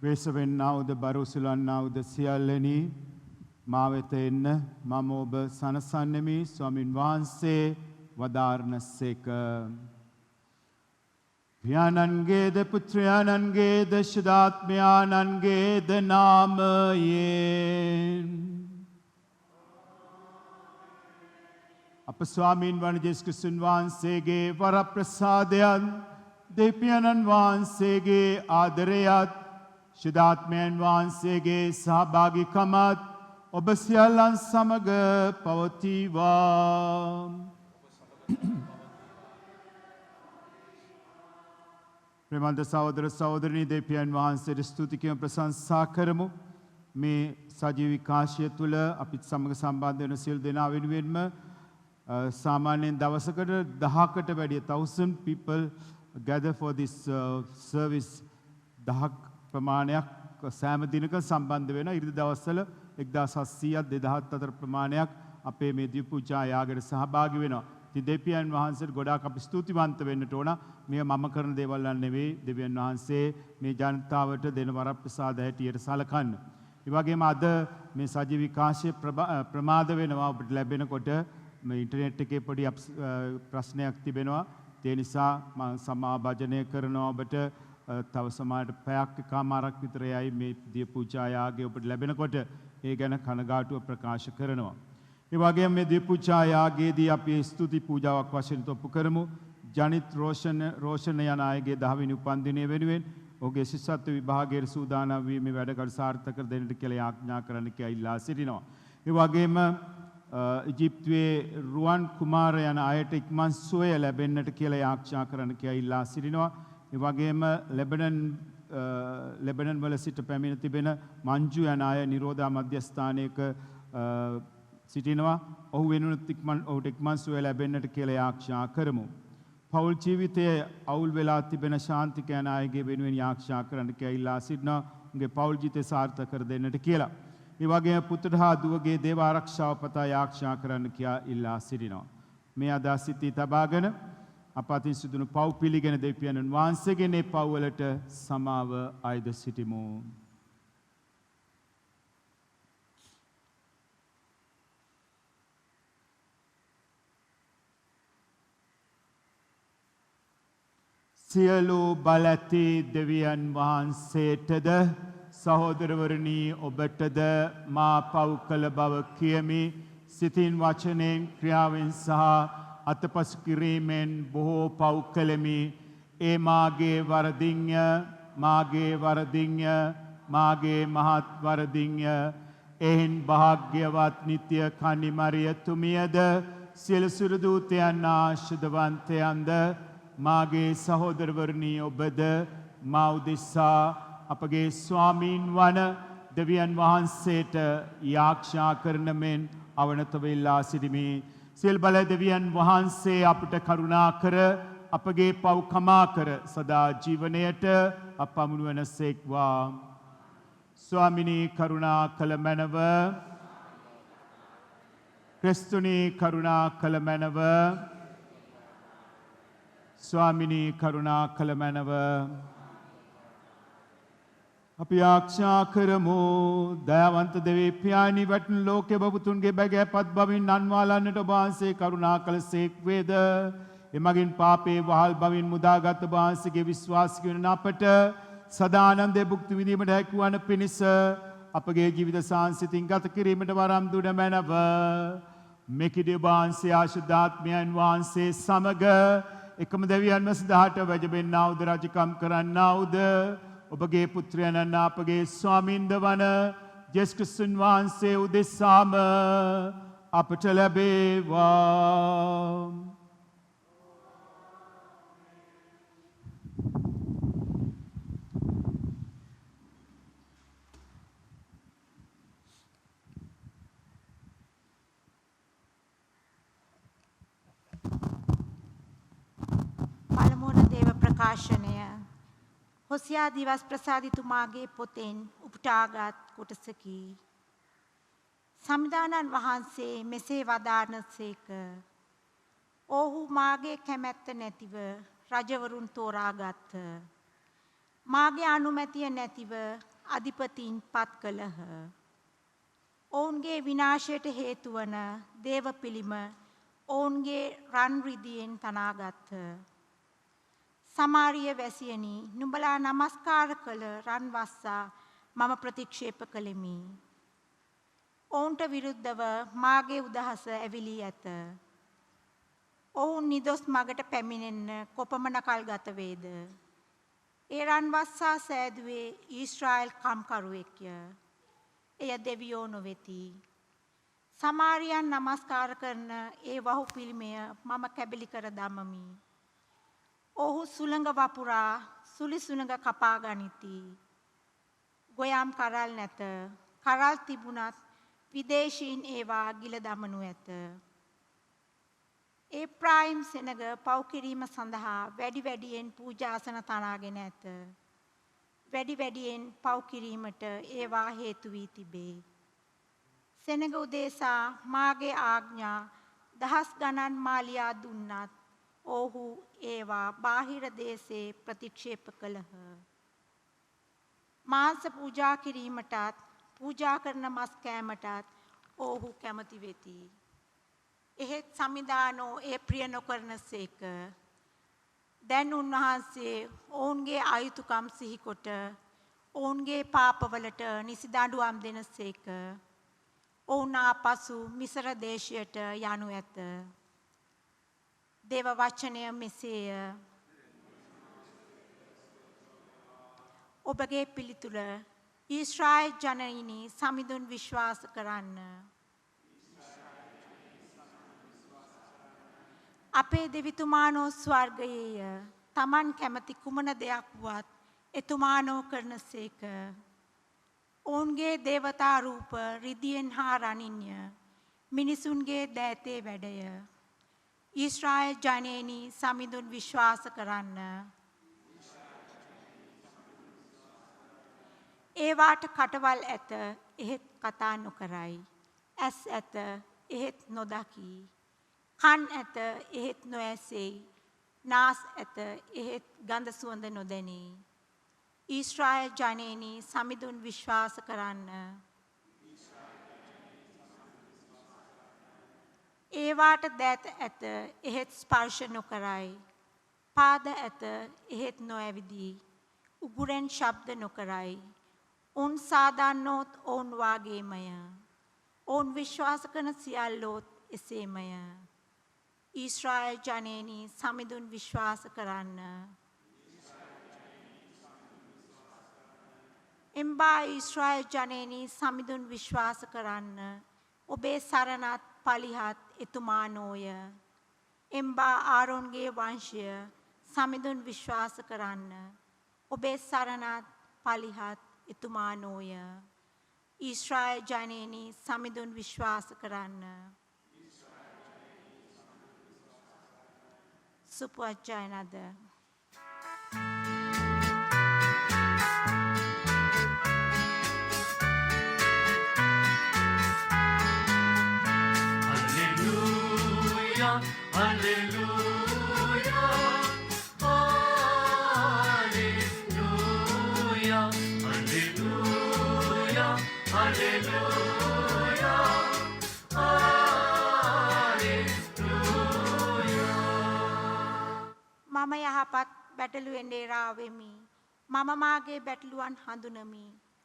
වෙසවෙන්නවුද බරුසුලන්නවුද සියල්ලනි මා වෙත එන්න මම ඔබ සනසන්නෙමි ස්වාමින් වහන්සේ වදාරනසේක. පියාණන්ගේද පුත්‍රයාණන්ගේද ශුද්ධාත්මයාණන්ගේද නාමයෙන් අප ස්වාමීන් වහන්සේ යේසුස් ක්‍රිස්තුන් වහන්සේගේ වරප්‍රසාදයන් දෙවියන්න් වහන්සේගේ ආදරයත් ශුද්ධාත්මයන් වහන්සේගේ සහභාගීකමත් ඔබ සියල්ලන් සමග පවතිවා. ප්‍රේමන්ත සහෝදර සහෝදරනි දෙවියන් වහන්සේට ස්තුති කියමු ප්‍රශංසා කරමු. මේ සජීවී කාශය තුළ අපිත් සමග සම්බන්ධ වෙන සියලු දෙනා වෙනුවෙන්ම සාමාන්‍යයෙන් දවසකට 1000කට වැඩිය 1000 people gather for this service 1000 ප්‍රමාණයක් සෑම දිනක සම්බන්ධ වෙන ඉරිදා දවස්වල 1700ක් 2000 අතර ප්‍රමාණයක් අපේ මේ දී පූජා යාගයට සහභාගී වෙනවා. ඉතින් දෙවියන් වහන්සේට ගොඩාක් අපි ස්තුතිවන්ත වෙන්නට ඕන. මේ මම කරන දේවල් නෙවෙයි දෙවියන් වහන්සේ මේ ජනතාවට දෙන වරප්‍රසාද හැටියට සලකන්න. ඒ වගේම අද මේ සජීවී කාශය ප්‍රමාද වෙනවා අපිට ලැබෙනකොට මේ ඉන්ටර්නෙට් එකේ පොඩි ප්‍රශ්නයක් තිබෙනවා. ඒ නිසා මම සමාභාජනය කරනවා ඔබට තව සමාජයට පැයක් එකමාරක් විතර යයි මේ දිය පූජා යාගය ඔබට ලැබෙනකොට ඒ ගැන කනගාටුව ප්‍රකාශ කරනවා. ඒ වගේම මේ දිය පූජා යාගයේදී අපි ස්තුති පූජාවක් වශයෙන් තොප්පු කරමු. ජනිත් රෝෂණ යන අයගේ 10 වෙනි උපන්දිනය වෙනුවෙන් ඔහුගේ ශිෂ්‍යත්ව විභාගයේ සූදානම් වීමේ වැඩකටයුතු සාර්ථක කර දෙන්නට කියලා යාඥා කරන්න කියලා ඉල්ලා සිටිනවා. ඒ වගේම ඉජිප්තුවේ රුවන් කුමාර යන අයට ඉක්මන් සුවය ලැබෙන්නට කියලා යාඥා කරන්න කියලා ඉල්ලා සිටිනවා. ඒ වගේම ලෙබනන් වල සිට පැමිණ තිබෙන මංජු යන අය නිරෝධා මධ්‍යස්ථානයක සිටිනවා. ඔහු වෙනුවෙන් ඔහුට ඉක්මන් සුවය ලැබෙන්නට කියලා යාඥා කරමු. පෞල් ජීවිතයේ අවුල් වෙලා තිබෙන ශාන්තික යන අයගේ වෙනුවෙන් යාඥා කරන්න කියලා ඉල්ලා සිටිනවා. උන්ගේ පෞල් ජීවිතය සාර්ථක කර දෙන්නට කියලා. ඒ වගේම පුත්‍ර හා දුවගේ දේව ආරක්ෂාව පතා යාඥා කරන්න කියලා ඉල්ලා සිටිනවා. මේ අදහස් සිතී තබාගෙන අප අතින් සිදුණු පව් පිළිගෙන දෙවියන්න් වහන්සේගේ මේ පව් වලට සමාව අයද සිටිමු. සියලු බලැති දෙවියන් වහන්සේටද සහෝදරවරණී ඔබටද මා පව් කළ බව කියමි. සිතින් වචනෙන් ක්‍රියාවෙන් සහ අතපසු කිරීමෙන් බොහෝ පව් කළෙමි. ඒ මාගේ වරදින්ය, මාගේ වරදින්ය, මාගේ මහත් වරදින්ය. එයින් භාග්‍යවත් නිත්‍ය කන්නිමරිය තුමියද සියලු සුරදූතයන් ආශිර්වාදවන්තයන්ද මාගේ සහෝදරවරණී ඔබද මා උදෙසා අපගේ ස්වාමීන් වන දෙවියන් වහන්සේට යාඥා කරන මෙන් අවනත වෙලා සිටිමි. සියලු බල දෙවියන් වහන්සේ අපට කරුණා කර අපගේ පව් කමා කර සදා ජීවනයට අප අමුණු වනසේක්වා. ස්වාමිනී කරුණා කළ මැනව ක්‍රිස්තුනී කරුණා කළ මැනව ස්වාමිනී කරුණා කළ මැනව අපි ආරක්ෂා කරමු දයාවන්ත දෙවී පියාණි වටන ලෝකේ බබුතුන්ගේ බැගෑපත් බවින් අන්වාලන්නට ඔබ වහන්සේ කරුණා කළසේක් වේද එමගින් පාපේ වහල් බවින් මුදාගත් ඔබ වහන්සේගේ විශ්වාසික වන අපට සදානන්දේ භුක්ති විඳීමට හැකි වන පිණිස අපගේ ජීවිත සාංසිතින් ගත කිරීමට වරම් දුන මැනව මෙකිඩි ඔබ වහන්සේ ආශුද්ධාත්මයන් වහන්සේ සමග එකම දෙවියන්ම සදාට වැජබෙන්නාවුද රජකම් කරන්නාවුද ඔබගේ පුත්‍රයන්න් අපගේ ස්වාමින්ද වන ජේසුස් ක්‍රිස්තුන් වහන්සේ උදෙසාම අපට ලැබේවා. පළමුවන දේව ප්‍රකාශනය හොසියා දිවස් ප්‍රසාදිතුමාගේ පොතෙන් උපුටාගත් කොටසකි. සමිදානන් වහන්සේ මෙසේ වදාරනසේක. ඔහු මාගේ කැමැත්ත නැතිව රජවරුන් තෝරාගත්හ. මාගේ අනුමැතිය නැතිව අධිපතීන් පත් කළහ. ඔවුන්ගේ විනාශයට හේතු වන දේව පිළිම ඔවුන්ගේ රන් රිදියෙන් තනාගත්හ. සමාරිය වැසියනි නුඹලා නමස්කාර කළ රන් වස්සා මම ප්‍රතික්ෂේප කළෙමි. ඔවුන්ට විරුද්ධව මාගේ උදහස ඇවිලී ඇත. ඔවුන් නිදොස් මගට පැමිණෙන්න කොපමණ කල් ගත වේද? ඒ රන් වස්සා සෑදුවේ ඊශ්‍රායල් කම්කරුවෙක්ය. එය දෙවියෝ නොවෙති. සමාරියන් නමස්කාර කරන ඒ වහු පිළිමය මම කැබලි කර දමමි. ඔහු සුළඟ වපුරා සුලි සුළඟ කපා ගනිති. ගොයම් කරල් නැත. කරල් තිබුණත් විදේශීන් ඒවා ගිල දමනු ඇත. ඒප්‍රායිම් සෙනග පව් කිරීම සඳහා වැඩි වැඩියෙන් පූජාසන තනාගෙන ඇත. වැඩි වැඩියෙන් පව් කිරීමට ඒවා හේතු වී තිබේ. සෙනග උදේසා මාගේ ආඥා දහස් ගණන් මාලියා දුන්නත් ඔහු ඒවා බාහිර දේශේ ප්‍රතික්ෂේප කළහ. මාංශ පූජා කිරීමටත් පූජා කරන මස් කෑමටත් ඔහු කැමති වෙති. එහෙත් සමිදානෝ ඒ ප්‍රිය නොකරනසේක. දැන් උන්වහන්සේ ඔවුන්ගේ අයුතුකම් සිහිකොට ඔවුන්ගේ පාපවලට නිසි දඬුවම් දෙනසේක. ඔවුන් ආපසු මිසර දේශයට යනු ඇත. දේව වචනය මෙසේය. ඔබගේ පිළිතුර ඊශ්‍රායල් ජනයිනි සමිඳුන් විශ්වාස කරන්න. අපේ දෙවිතුමානෝ ස්වර්ගයේය. තමන් කැමති කුමන දෙයක් වුවත් එතුමානෝ කරනසේක. ඔවුන්ගේ දේවතා රූප රිදියෙන් හා රනින්ය. මිනිසුන්ගේ දෑතේ වැඩය. ඊශ්‍රායල් ජනේනි සමිඳුන් විශ්වාස කරන්න. ඒවාට කටවල් ඇත එහෙත් කතා නොකරයි. ඇස් ඇත එහෙත් නොදකි. කන් ඇත එහෙත් නොඇසෙයි. නාස් ඇත එහෙත් ගඳ සුවඳ නොදැනේ. ඊශ්‍රායල් ජනේනි සමිඳුන් විශ්වාස කරන්න. ඒවාට දෑත ඇත එහෙත් ස්පර්ශ නොකරයි. පාද ඇත එහෙත් නොඇවිදී. උගුරෙන් ශබ්ද නොකරයි. උන් සාදන්නෝත් ඔවුන් වාගේමය. ඔවුන් විශ්වාස කරන සියල්ලෝත් එසේමය. ඊශ්‍රායල් ජනේනි සමිඳුන් විශ්වාස කරන්න. එම්බා ඊශ්‍රායල් ජනේනි සමිඳුන් විශ්වාස කරන්න. ඔබේ සරණත් පලිහත් එතුමානෝය. එම්බා ආරොන්ගේ වංශය සමිඳුන් විශ්වාස කරන්න. ඔබේ සරණත් පලිහත් එතුමානෝය. ඊශ්‍රායල් ජනේනි සමිඳුන් විශ්වාස කරන්න. සුපවචනද මම යහපත් බැටළුවෙන් ඩේරාවෙමි. මම මාගේ බැටළුවන් හඳුනමි.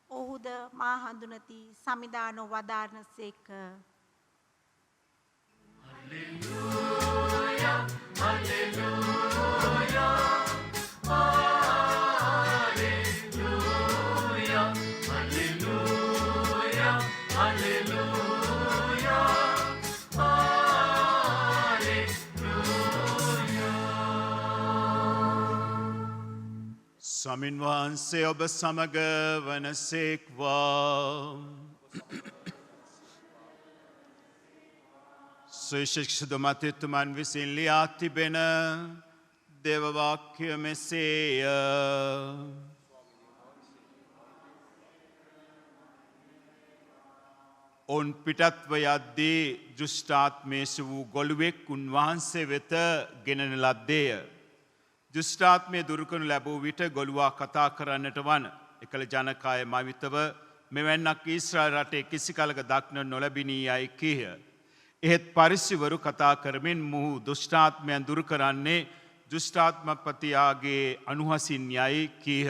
ඔහුද මා හඳුනති සමිදාන වදාරන සේක. ස්වාමින් වහන්සේ ඔබ සමග වනසේක්වා. සුවිශේෂිත මතයතුමන් විසින් ලියා තිබෙන දේවවාක්‍ය මෙසේය. ඔවුන් පිටත්ව යද්දී දෘෂ්ටාත්මේශ වූ ගොළුවෙක් උන්වහන්සේ වෙත ගෙනන ලද්දේය. දෘෂ්ටාත්මය දුරුකනු ලැබූ විට ගොළුවා කතා කරන්නට වන. එකල ජනකාය මවිතව මෙවැන්නක් ඊශ්‍රායල් රටේ කිසි කලක දක්න නොලැබිණී යයි කීහ. එහෙත් පරිස්සිවරු කතා කරමින් මොහු දුෂ්ටාත්මයන් දුරු කරන්නේ දෘෂ්ටාත්මපතියාගේ අනුහසින් යයි කීහ.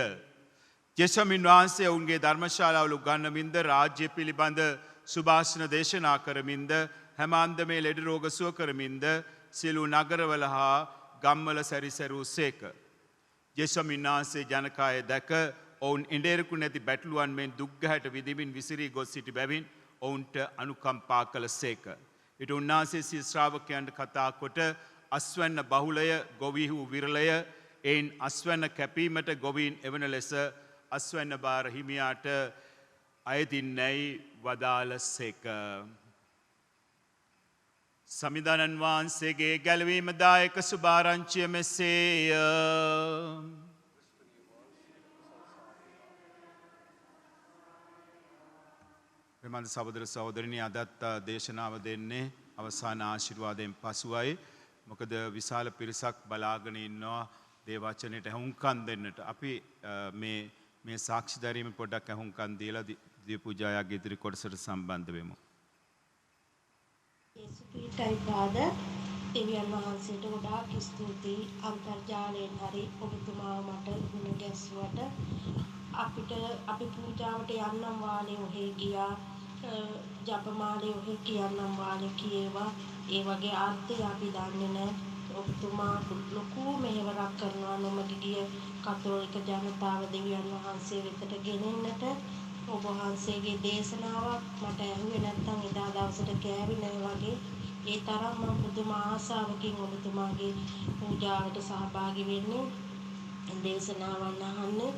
ජෙසමින් වහන්සේ ඔවුන්ගේ ධර්මශාලාවල උගන්වමින්ද රාජ්‍ය පිළිබඳ සුභාෂණ දේශනා කරමින්ද හැම අන්දමේ ලෙඩ රෝග සුව කරමින්ද සියලු නගරවල හා ගම්වල සැරිසැරූ සේක. ජෙසමින් වහන්සේ ජනකාය දැක ඔවුන් ඉඬෙරකු නැති බැටළුවන් මෙන් දුක්ගැහැට විදිමින් විසිරී ගොස් සිටි බැවින් ඔවුන්ට අනුකම්පා කළ සේක. ඊට උන්වහන්සේ සිය ශ්‍රාවකයන්ට කතා කොට අස්වැන්න බහුලය ගොවිහු විරලය එයින් අස්වැන්න කැපීමට ගොවීන් එවන ලෙස අස්වැන්න බාර හිමියාට අයදින්නැයි වදාළ සේක. සමිධානන් වහන්සේගේ ගැලවීම දායක සුභාරංචිය මෙසේය. ප්‍රමන්ද සහෝදර සහෝදරනි අදත් දේශනාව දෙන්නේ අවසාන ආශිර්වාදයෙන් පසුවයි. මොකද විශාල පිරිසක් බලාගෙන ඉන්නවා දේවචනයට ඇහුම්කන් දෙන්නට. අපි මේ සාක්ෂි දැරීම පොඩ්ඩක් ඇහුම්කන් දීලා දී පූජායාගේ ඉදිරි කොටසට සම්බන්ධ වෙමු. යේසුස්ගේ පාද දෙවියන් වහන්සේට ගොඩාක් ස්තුතියි. අන්තර්ජාලයෙන් හරි ඔබතුමාව මට ගුණ ගැස්සුවට අපි පූජාවට යන්නම් වාලේ ඔහේ ගියා. ජපමාලේ ඔහේ කියන්නම් වාලේ කියෙවා. ඒ වගේ අර්ථය අපි දන්නේ නැහැ. ඔබතුමා ලොකු මෙහෙවරක් කරනවා නොමග ගිය කතෝලික ජනතාව දෙවියන් වහන්සේ වෙතට ගෙනෙන්නට. ඔබ වහන්සේගේ දේශනාවක් මට ඇහුවේ නැත්නම් එදා දවසට කෑවේ නැහැ වගේ ඒ තරම් මම පුදුම ආසාවකින් ඔබතුමාගේ පූජාවට සහභාගී වෙන්නේ දේශනාවන් අහන්නේ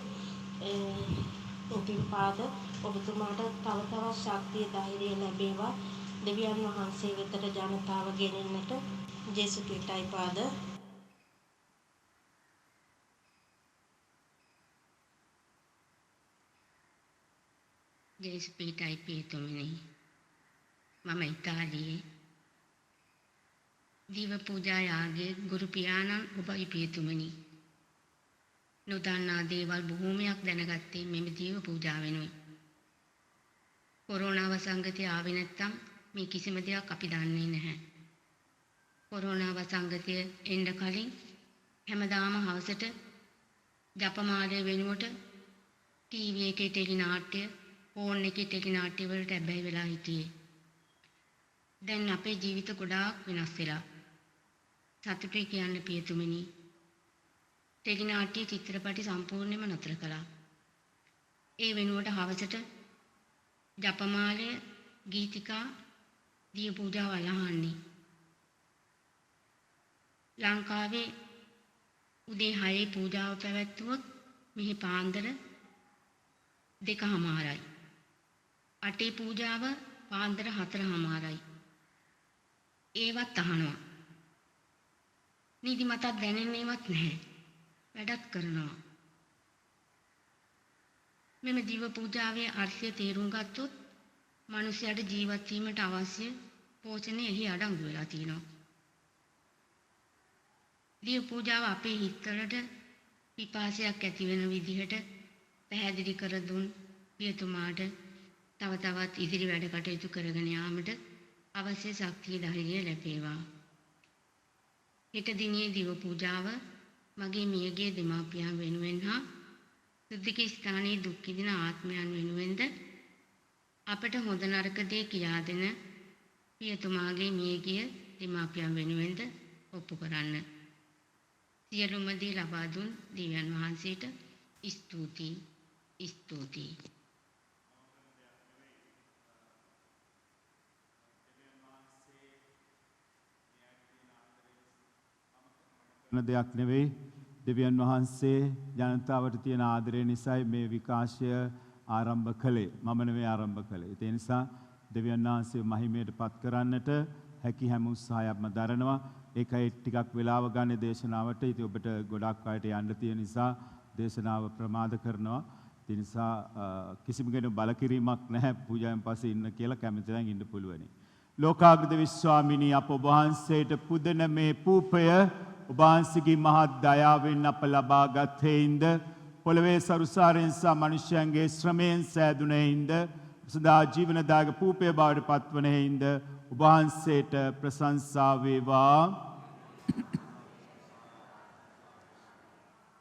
උතුම් පාද ඔබතුමාට තව තවත් ශක්තිය ධෛර්යය ලැබේවා දෙවියන් වහන්සේ වෙතට ජනතාව ගෙනෙන්නට ජේසුස් ක්‍රිස්තුයි පාද ජේසුස් ක්‍රිස්තුයි පියතුමනි මම ඉතාලියේ දීව පූජා යාගයේ ගුරු පියාණන් ඔබයි පියතුමනි නොදන්නා දේවල් බොහෝමයක් දැනගත්තේ මෙම දීව පූජා වෙනුයි. කොරෝනා වසංගතය ආවේ නැත්තම් මේ කිසිම දෙයක් අපි දන්නේ නැහැ. කොරෝනා වසංගතය එන්න කලින් හැමදාම හවසට ජපමාලය වෙනුවට ටීවී එකේ ටෙලි නාට්‍ය ෆෝන් එකේ ටෙලි නාට්‍ය වලට ඇබ්බැහි වෙලා හිටියේ. දැන් අපේ ජීවිත ගොඩාක් වෙනස් වෙලා. සතුටුයි කියන්න පියතුමනි. ටෙලි නාට්‍ය චිත්‍රපටි සම්පූර්ණයෙන්ම නතර කළා. ඒ වෙනුවට හවසට ජපමාලය ගීතිකා දිය පූජා වලහන්නේ. ලංකාවේ උදේ 6 පූජාව පැවැත්වුවොත් මෙහි පාන්දර 2:00යි. 8 පූජාව පාන්දර 4:00යි. ඒවත් අහනවා. නිදිමතක් දැනෙන්නේවත් නැහැ. වැඩක් කරනවා. මෙම දිව පූජාවේ අර්ථය තේරුම් ගත්තොත් මිනිසයාට ජීවත් වීමට අවශ්‍ය පෝෂණය එහි අඩංගු වෙලා තියෙනවා. දිව පූජාව අපේ හිතවලට පිපාසයක් ඇති වෙන විදිහට පැහැදිලි කර දුන් පියතුමාට තව තවත් ඉදිරි වැඩ කටයුතු කරගෙන යාමට අවශ්‍ය ශක්තිය ධෛර්යය ලැබේවා. හෙට දිනේ දිව පූජාව මගේ මියගිය දෙමාපියන් වෙනුවෙන් හා සුද්ධික ස්ථානයේ දුක් විඳින ආත්මයන් වෙනුවෙන්ද අපට හොඳ නරක දේ කියා දෙන පියතුමාගේ මියගිය දෙමාපියන් වෙනුවෙන්ද ඔප්පු කරන්න. සියලුම දේ ලබා දුන් දෙවියන් වහන්සේට ස්තුතියි. දෙයක් නෙවෙයි දෙවියන් වහන්සේ ජනතාවට තියෙන ආදරය නිසායි මේ විකාශය ආරම්භ කළේ. මම නෙවෙයි ආරම්භ කළේ. ඒ නිසා දෙවියන් වහන්සේ මහිමයට පත් කරන්නට හැකි හැම උත්සාහයක්ම දරනවා. ඒකයි ටිකක් වෙලාව ගන්න දේශනාවට. ඉතින් ඔබට ගොඩක් අයට යන්න තියෙන නිසා දේශනාව ප්‍රමාද කරනවා. ඒ නිසා කිසිම කෙනෙකු බලකිරීමක් නැහැ පූජාවෙන් පස්සේ ඉන්න කියලා කැමති නම් ඉන්න පුළුවනි. ලෝකාග්‍රද විශ්වාමිනී අප ඔබ වහන්සේට පුදන මේ පූපය ඔබ වහන්සේගේ මහත් දයාවෙන් අප ලබාගත් හේින්ද පොළවේ සරුසාරයෙන් සහ මනුෂ්‍යයන්ගේ ශ්‍රමයෙන් සෑදුන හේින්ද සදා ජීවනදායක පූපය බවට පත්වන හේින්ද ඔබ වහන්සේට ප්‍රශංසා වේවා.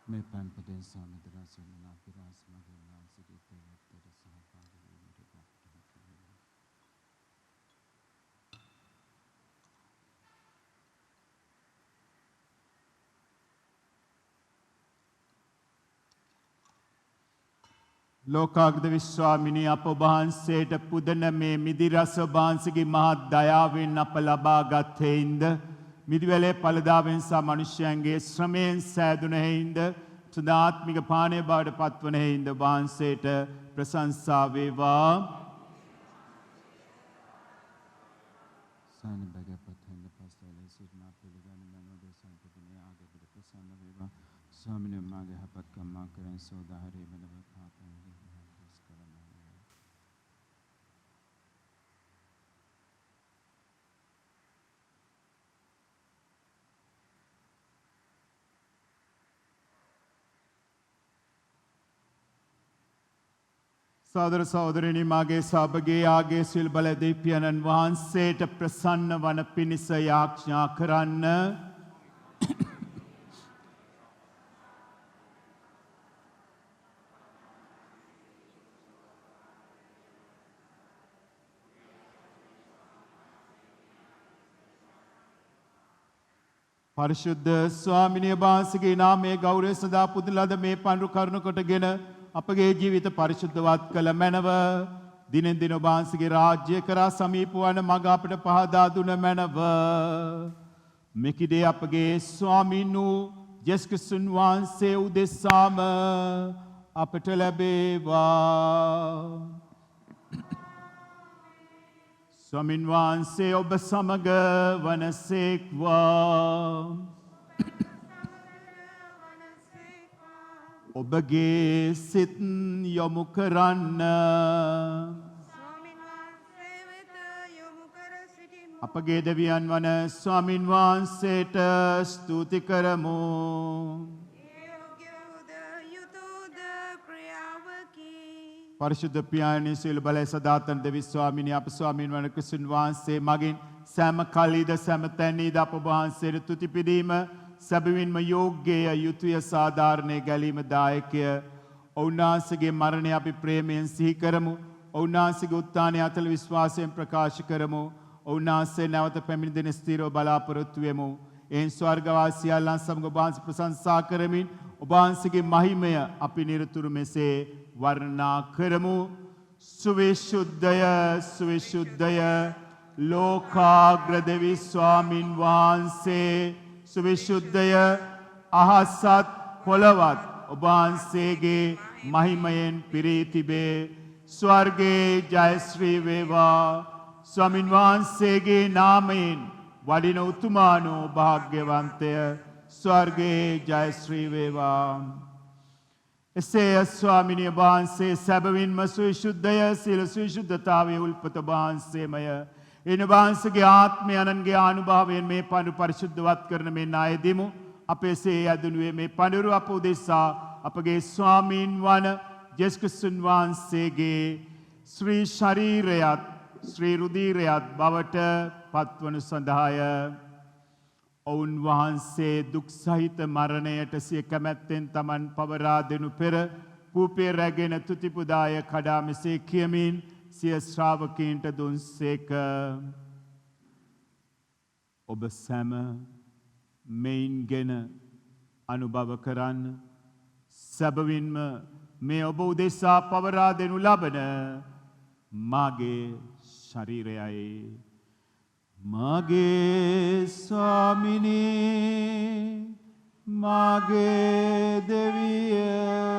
මේ පන්පදෙන් සාමිදරා සම්මනා පිරාස මගේ වහන්සේගේ තේවත්තට සහභාගී වීමට ලෝකාග්‍රද විශ්වාමිනී අප වහන්සේට පුදන මේ මිදිරස වහන්සේගේ මහත් දයාවෙන් අප ලබාගත් හේින්ද මිදිවැලේ පළදාවෙන් සහ මනුෂ්‍යයන්ගේ ශ්‍රමයෙන් සෑදුන හේින්ද සදාත්මික පානය බවට පත්වන හේින්ද වහන්සේට ප්‍රශංසා වේවා. සාන බගපත් හෙන්න පස්තලේ සිටනා පිළිගන්න මනෝද සංකපනේ ආගමික ප්‍රසන්න වේවා. ස්වාමිනේ මාගේ හපත් කම්මා කරන් සෝදාහරේ වෙනව සහෝදර සහෝදරිනි මාගේ සබගේ ආගේ සිල් බල දෙවියන්න් වහන්සේට ප්‍රසන්න වන පිණිස යාඥා කරන්න. පරිශුද්ධ ස්වාමිනිය වහන්සේගේ නාමයේ ගෞරවය සදා පුදුන ලද මේ පඬු කරුණ කොටගෙන අපගේ ජීවිත පරිශුද්ධවත් කළ මැනව දිනෙන් දින ඔබ වහන්සේගේ රාජ්‍ය කරා සමීප වන මඟ අපට පහදා දුන මැනව මෙකිදී අපගේ ස්වාමීන් වූ යේසුස් ක්‍රිස්තුන් වහන්සේ උදෙසාම අපට ලැබේවා. ස්වාමීන් වහන්සේ ඔබ සමග වනසේක්වා. ඔබගේ සිත් යොමු කරන්න. අපගේ දෙවියන් වන ස්වාමින් වහන්සේට ස්තුති කරමු. පරිශුද්ධ පියාණන් සියලු බලය සදාතන දෙවි ස්වාමිනී අප ස්වාමින් වන ක්‍රිස්තුන් වහන්සේ මගින් සෑම කල්හිද සෑම තැනීද අප වහන්සේට තුති පිදීම සැබවින්ම යෝග්‍යය යුතුය සාධාරණය ගැලීම දායකය. ඔවුන්වහන්සේගේ මරණය අපි ප්‍රේමයෙන් සිහි කරමු. ඔවුන්වහන්සේගේ උත්ථානය අතල විශ්වාසයෙන් ප්‍රකාශ කරමු. ඔවුන්වහන්සේ නැවත පැමිණි දින ස්ථිරව බලාපොරොත්තු වෙමු. එයින් ස්වර්ගවාසී සියල්ලන් සමග ඔබ වහන්සේ ප්‍රශංසා කරමින් ඔබ වහන්සේගේ මහිමය අපි නිරතුරු මෙසේ වර්ණනා කරමු. සුවිශුද්ධය සුවිශුද්ධය ලෝකාග්‍ර දෙවි ස්වාමින් වහන්සේ සුවිශුද්ධය අහසත් පොළවත් ඔබ වහන්සේගේ මහිමයෙන් පිරී තිබේ. ස්වර්ගයේ ජයශ්‍රී වේවා. ස්වාමින් වහන්සේගේ නාමයෙන් වඩින උතුමානෝ භාග්‍යවන්තය ස්වර්ගයේ ජයශ්‍රී වේවා. එසේ ස්වාමිනිය වහන්සේ සැබවින්ම සුවිශුද්ධය සියලු සුවිශුද්ධතාවයේ උල්පත වහන්සේමය. එන වහන්සේගේ ආත්මය අනන්ගේ ආනුභාවයෙන් මේ පඬු පරිශුද්ධවත් කරන මේ ණය දෙමු. අපේ සේ යදුනුවේ මේ පඬුරු අප උදෙසා අපගේ ස්වාමීන් වන යේසුස් ක්‍රිස්තුන් වහන්සේගේ ශ්‍රී ශරීරයත් ශ්‍රී රුධීරයත් බවට පත්වනු සඳහාය. ඔවුන් වහන්සේ දුක් සහිත මරණයට සිය කැමැත්තෙන් තමන් පවරා දෙනු පෙර කූපය රැගෙන තුතිපුදාය කඩා මෙසේ කියමින් සිය ශ්‍රාවකීන්ට දුන්සේක. ඔබ සැම මෙයින්ගෙන අනුභව කරන්න. සැබවින්ම මේ ඔබ උදෙසා පවරා දෙනු ලබන මාගේ ශරීරයයි. මාගේ ස්වාමිනී මාගේ දෙවියනි.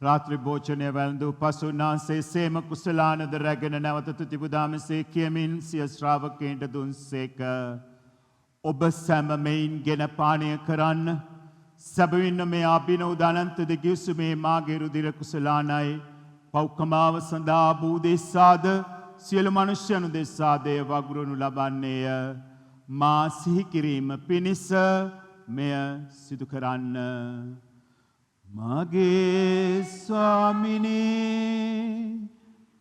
රාත්‍රී භෝජනය වැළඳූ පසු උන්වහන්සේ සේම කුසලානද රැගෙන නැවත තුතිපුදාමසේ කියමින් සිය ශ්‍රාවකයන්ට දුන්සේක. ඔබ සැම මෙයින්ගෙන පානය කරන්න. සැබවින්ම මේ අභිනව දනන්තද ගිවිසුමේ මාගේ රුධිර කුසලානයි. පෞකමාව සඳහා වූ දෙසාද සියලු මනුෂ්‍යයන් දෙසා දේව වගුරුණු ලබන්නේය. මා සිහි කිරීම පිණිස මෙය සිදු කරන්න. මාගේ ස්වාමිනී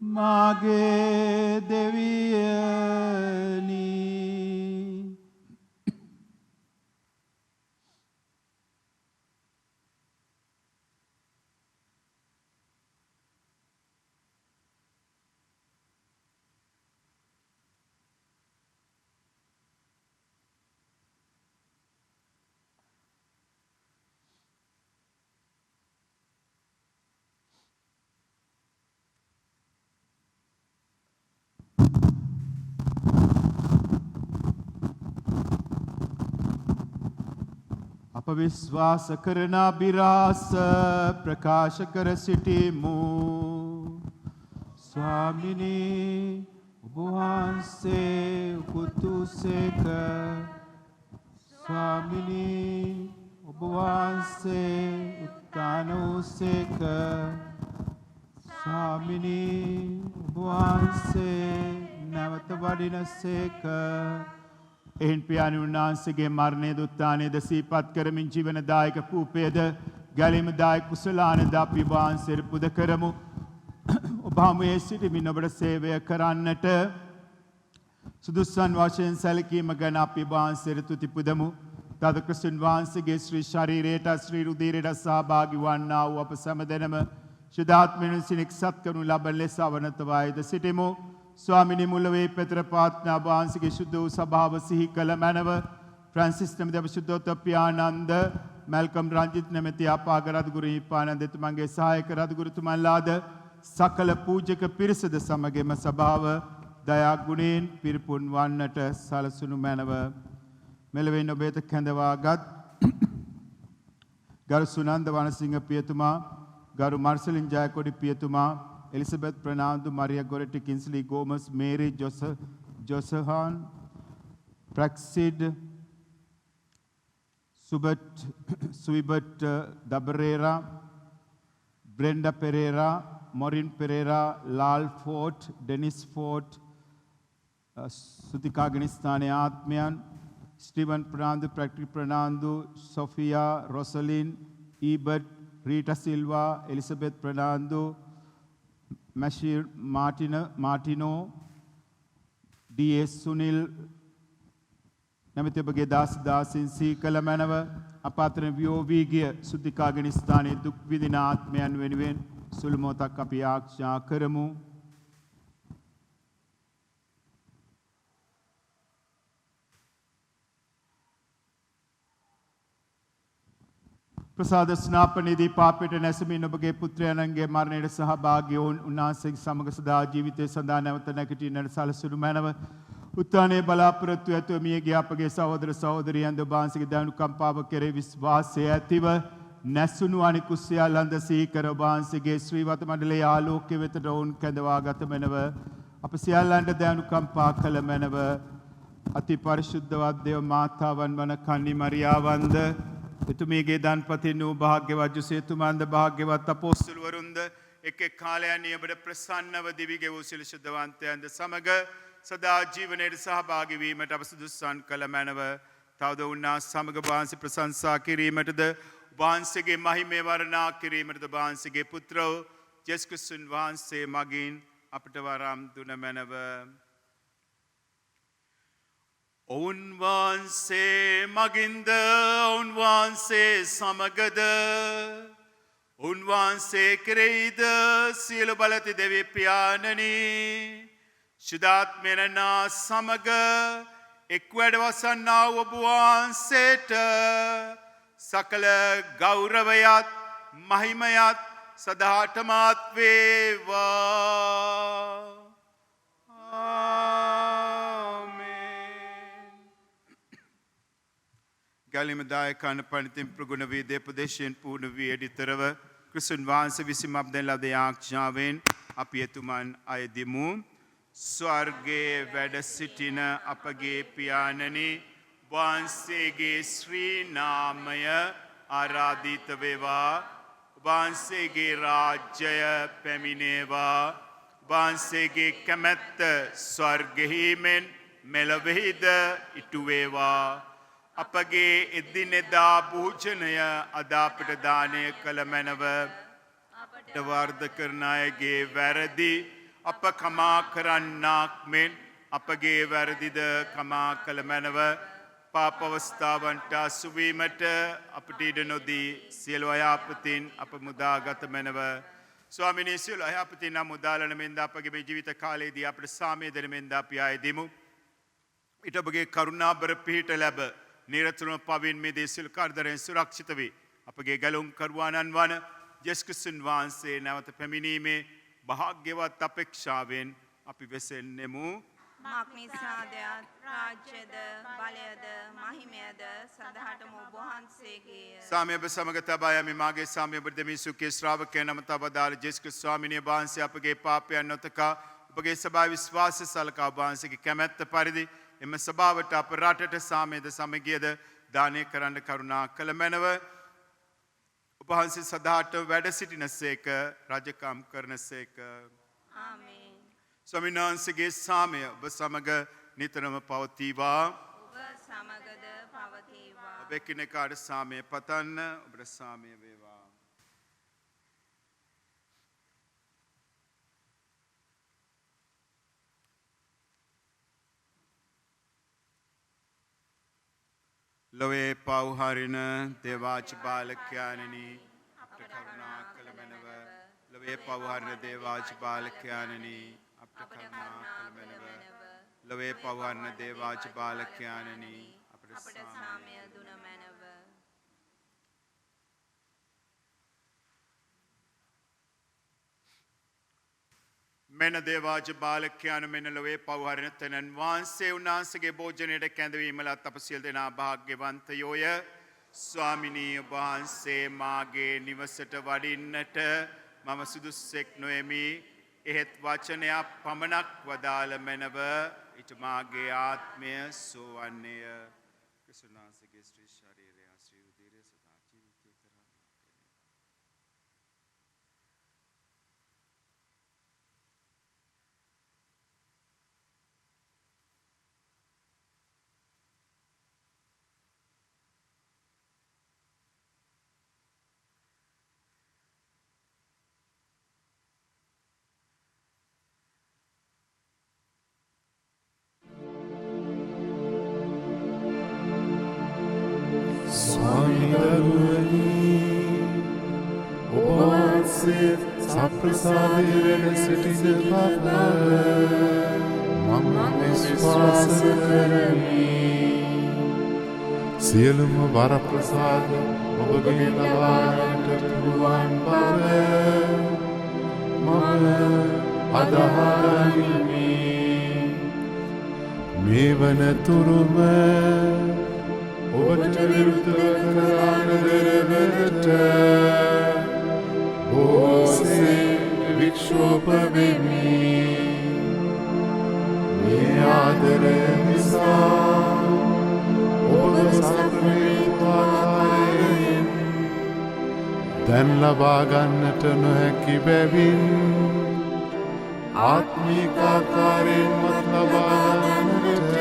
මාගේ දෙවියනි. අප විශ්වාස කරන අභිරහස ප්‍රකාශ කර සිටිමු. ස්වාමිනී ඔබ වහන්සේ උකුතුසේක. ස්වාමිනී ඔබ වහන්සේ උත්ථාන වූසේක. ස්වාමිනී ඔබ වහන්සේ නැවත වඩිනසේක. එහින් පියාණන් වහන්සේගේ මරණයද උත්ථානයද සිහිපත් කරමින් ජීවනදායක කූපයද ගැලීමදායක කුසලානද අපි වහන්සේට පුද කරමු. ඔබ හමුවේ සිටිමින් ඔබට සේවය කරන්නට සුදුසුන් වශයෙන් සැලකීම ගැන අපි වහන්සේට තුති පුදමු. තද ක්‍රිස්තුන් වහන්සේගේ ශ්‍රී ශරීරයට ශ්‍රී රුධිරයට සහභාගී වන්නා වූ අප සැමදෙනම ශුද්ධාත්මයෙන් සිනෙක්සත් කරනු ලබන ලෙස අවනතවයිද සිටිමු. ස්වාමිනී මුල්ලවේ පෙතර පාත්නා වහන්සේගේ ශුද්ධ වූ සභාව සිහි කළ මැනව ෆ්‍රැන්සිස් නැමැති ශුද්ධෝත්තම පියාණන්ද මල්කම් රංජිත් නැමැති අපාගරත් ගුරු හිපානන්ද තුමන්ගේ සහායක රදගුරුතුමන්ලාද සකල පූජක පිරිසද සමගම සභාව දයා ගුණයෙන් පිරිපුන් වන්නට සලසුණු මැනව. මෙලොවින් ඔබේත කැඳවාගත් ගරු සුනන්ද වනසිංහ පියතුමා, ගරු මර්සලින් ජයකොඩි පියතුමා, එලිසබෙත් ප්‍රනාන්දු, මරියා ගොරටි, කින්ස්ලි ගෝමස්, මේරි ජොසහාන්, ප්‍රැක්සිඩ්, සුවිබට් දබරේරා, බ්‍රෙන්ඩා පෙරේරා, මොරින් පෙරේරා, ලාල් ෆෝට්, ඩෙනිස් ෆෝට්, සුතිකාගනිස්ථානයේ ආත්මයන්, ස්ටීවන් ප්‍රනාන්දු, ප්‍රැක්ටි ප්‍රනාන්දු, සොෆියා, රොසලින්, ඊබට්, රීටා සිල්වා, එලිසබෙත් ප්‍රනාන්දු, මැෂීර් මාටිනෝ, ඩී.එස්. සුනිල් නැමැති ඔබගේ දාසීන් සිහි කළ මැනව අප අතර වියෝ වී ගිය සුද්ධිකාගනිස්ථානයේ දුක් විඳින ආත්මයන් වෙනුවෙන් සුළු මොහොතක් අපි ආඥා කරමු. ප්‍රසාද ස්නාපනයේදී පාපයට නැසමින් ඔබගේ පුත්‍රයන්ගේ මරණයට සහභාගී වූ උන්වහන්සේගේ සමග සදා ජීවිතය සඳහා නැවත නැගිටින්නට සලසනු මැනව. උත්තානයේ බලාපොරොත්තු ඇතුව මියගිය අපගේ සහෝදර සහෝදරියන් ඔබ වහන්සේගේ දයනුකම්පාව කෙරෙහි විශ්වාසය ඇතිව නැසුණු අනිකුත් සියල්ලන්ද සිහි කර ඔබ වහන්සේගේ ශ්‍රීවත මණ්ඩලයේ ආලෝකය වෙතට ඔවුන් කැඳවා ගත මැනව. අප සියල්ලන්ට දයනුකම්පා කළ මැනව. අති පරිශුද්ධවත් දේව මාතාවන් වන කන්නි මරියාවන්ද එතුමියගේ දන්පතින් වූ භාග්‍යවත් යුසේතුමන්ද භාග්‍යවත් අපොස්තලවරුන්ද එක් එක් කාලයන් ඔබට ප්‍රසන්නව දිවි ගෙවූ සියලු ශුද්ධවන්තයන්ද සමග සදා ජීවනයේ සහභාගී වීමට අප සුදුසුසන් කළ මැනව. තවද උන්වහන්සේ සමග වහන්සේ ප්‍රශංසා කිරීමටද වහන්සේගේ මහිමය වර්ණනා කිරීමටද වහන්සේගේ පුත්‍ර යේසුස් ක්‍රිස්තුන් වහන්සේ මගින් අපට වරම් දුන මැනව. ඔවුන් වහන්සේ මගින්ද ඔවුන් වහන්සේ සමගද ඔවුන් වහන්සේ කෙරෙහිද සියලු බලති දෙවි පියාණනි ශුද්ධාත්මයන්නා සමග එක් වැඩ වසන්නා වූ ඔබ වහන්සේට සකල ගෞරවයත් මහිමයත් සදාටමත් වේවා. ගැලිමදායකන පනිතින් ප්‍රගුණ වී දේපදේශයෙන් පූර්ණ වී එඩිතරව ක්‍රිස්තුන් වහන්සේ විසින් අප දෙන ලද යාඥාවෙන් අපි එතුමන් අයදිමු. ස්වර්ගයේ වැඩ සිටින අපගේ පියාණනි වහන්සේගේ ශ්‍රී නාමය ආරාධිත වේවා. වහන්සේගේ රාජ්‍යය පැමිණේවා. වහන්සේගේ කැමැත්ත ස්වර්ගෙහි මෙන් මෙලොවෙහිද ඉටු වේවා. අපගේ එදිනෙදා භෝජනය අද අපට දානය කළ මැනව. අපට වර්ධ කරන අයගේ වැරදි අප කමා කරන්නාක් මෙන් අපගේ වැරදිද කමා කළ මැනව. පාප අවස්ථාවන්ට අසුවීමට අපට ඉඩ නොදී සියලු අයහපතින් අප මුදාගත මැනව. ස්වාමිනී සියලු අයහපතින් මුදාලන මෙන්ද අපගේ මේ ජීවිත කාලයේදී අපට සාමය දෙන මෙන්ද අපි ආයදිමු. ඊට ඔබගේ කරුණාබර පිහිට ලැබ නිරතුරුව පවින් මේ දේශිල් කරදරෙන් සුරක්ෂිත වේ. අපගේ ගැලුම් කරුවාණන් වන යේසුස් ක්‍රිස්තුන් වහන්සේ නැවත පැමිණීමේ භාග්‍යවත් අපේක්ෂාවෙන් අපි වෙසෙන්නෙමු. මක්නිසාදයත් රාජ්‍යද බලයද මහිමයද සදහටම ඔබ වහන්සේගේය. සාමය ඔබ සමග තබා යමි. මාගේ සාමය ඔබ දෙමි සුඛේ ශ්‍රාවකයන් නම තබදාල යේසුස් ක්‍රිස්තුස් ස්වාමිනේ වහන්සේ අපගේ පාපයන් නොතකා ඔබගේ සභාව විශ්වාසය සලකා ඔබ වහන්සේගේ කැමැත්ත පරිදි එම සභාවට අප රටට සාමයද සමගියද දානය කරන්න කරුණා කළ මැනව. ඔබ වහන්සේ සදාට වැඩ සිටිනසේක රජකම් කරනසේක. ආමේන්. ස්වාමීන් වහන්සේගේ සාමය ඔබ සමග නිතරම පවතිවා. ඔබ සමගද පවතිවා. ඔබ එකිනෙකාට සාමය පතන්න. ඔබට සාමය වේවා. ලොවේ පව්හරින දේවාච බාලකයාණනි අපට කරුණා කළ මැනව. ලොවේ පව්හරින දේවාච බාලකයාණනි අපට කරුණා කළ මැනව. ලොවේ පව්හරින දේවාච බාලකයාණනි අපට සාමය දුන මැනව. මෙන දේවාජ බාලකයාණු මෙන ලොවේ පව්හරින තැනන් වහන්සේ උන්වහන්සේගේ භෝජනයට කැඳවීමලත් අප සියලු දෙනා භාග්‍යවන්තයෝය. ස්වාමිනී ඔබ වහන්සේ මාගේ නිවසට වඩින්නට මම සුදුස්සෙක් නොෙමි. එහෙත් වචනයක් පමණක් වදාළ මැනව ඊට මාගේ ආත්මය සෝවන්නේය. ක්‍රිස්තුන් වහන්සේගේ ශ්‍රී ශරීරය ශ්‍රී උදේරය සදා ජීවිතය කරා. සප්‍රසාදය වෙන සිටින බව මම විශ්වාස කරමි. සියලුම වරප්‍රසාද ඔබගෙන් ලබාගන්නට පුළුවන් බව මම අදහගනිමි. මේ වනතුරුම ඔබට විරුද්ධව කරන දෙරවලට බොහෝසේ වික්ෂෝප වෙමි. මේ ආදරය නිසා ඔබ සතුටු ආකාරයෙන් දැන් ලබා ගන්නට නොහැකි බැවින් ආත්මික ආකාරයෙන්වත් ලබා ගන්නට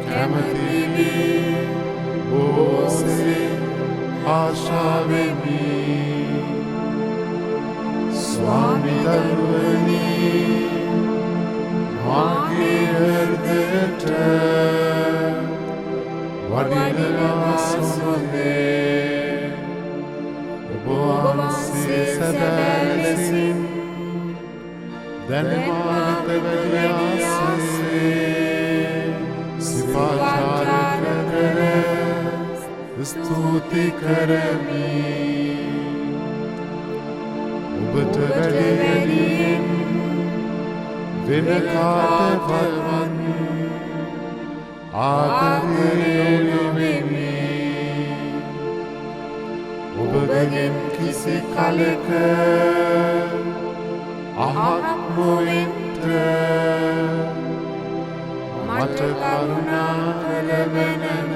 කැමැතිමි. බොහෝසේ ආශා වෙමි. ස්වාමි දරුවනි, මාගේ හෘදයට වඩිනවා සොඳේ. ඔබ වහන්සේ සැබෑ ලෙසින් දැනමානත වැඩි ආසසේ සිපාචාර කර ස්තුති කරමි. ඔබට වැඩියෙන් වෙන කාටවත් ආදරය නොවෙමි. ඔබගෙන් කිසි කලක අහක් නොවෙන්ට මට කරුණා කරවනන.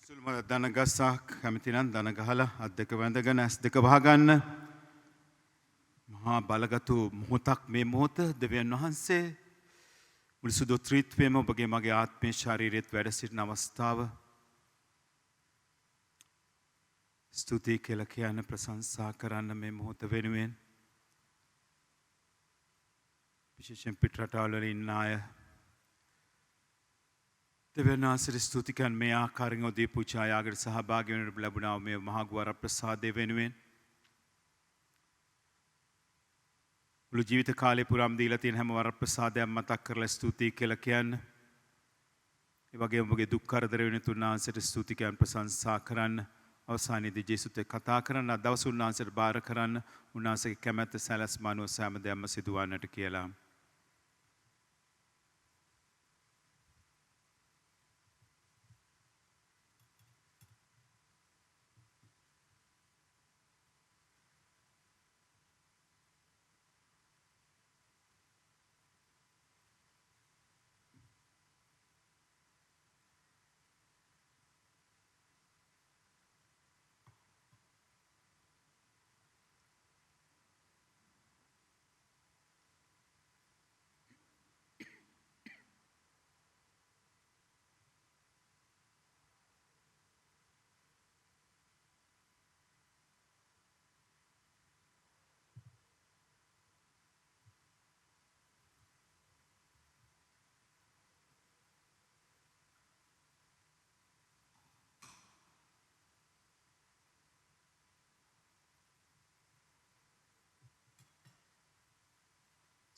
සුළුමල දන ගස්සක් කැමතිනම් දන ගහලා අත් දෙක වැඳගෙන ඇස් දෙක වහගන්න. මහා බලගතු මොහොතක් මේ මොහොත දෙවියන් වහන්සේ මුළු සුදු ත්‍රිත්වයම ඔබගේ මගේ ආත්මේ ශරීරයේත් වැඩ සිටින අවස්ථාව. ස්තුතියි කියලා කියන්න, ප්‍රශංසා කරන්න මේ මොහොත වෙනුවෙන්. විශේෂයෙන් පිටරටවල ඉන්න අය දෙවියන් වහන්සේට ස්තුති කරන මේ ආකාරයෙන් ඔදී පූජා යාගයට සහභාගී වෙන්නට ලැබුණා මේ මහා ගුවර ප්‍රසාදය වෙනුවෙන්. මුළු ජීවිත කාලේ පුරාම දීලා තියෙන හැම වර ප්‍රසාදයක් මතක් කරලා ස්තුතියි කියලා කියන්න. ඒ වගේම ඔබගේ දුක් කරදර වෙන තුන්වහන්සේට ස්තුති කියන්න, ප්‍රශංසා කරන්න. අවසානයේදී ජේසුත් එක්ක කතා කරන්න, දවස් උන්වහන්සේට බාර කරන්න, උන්වහන්සේගේ කැමැත්ත සැලැස්ම අනුව සෑම දෙයක්ම සිදුවන්නට කියලා.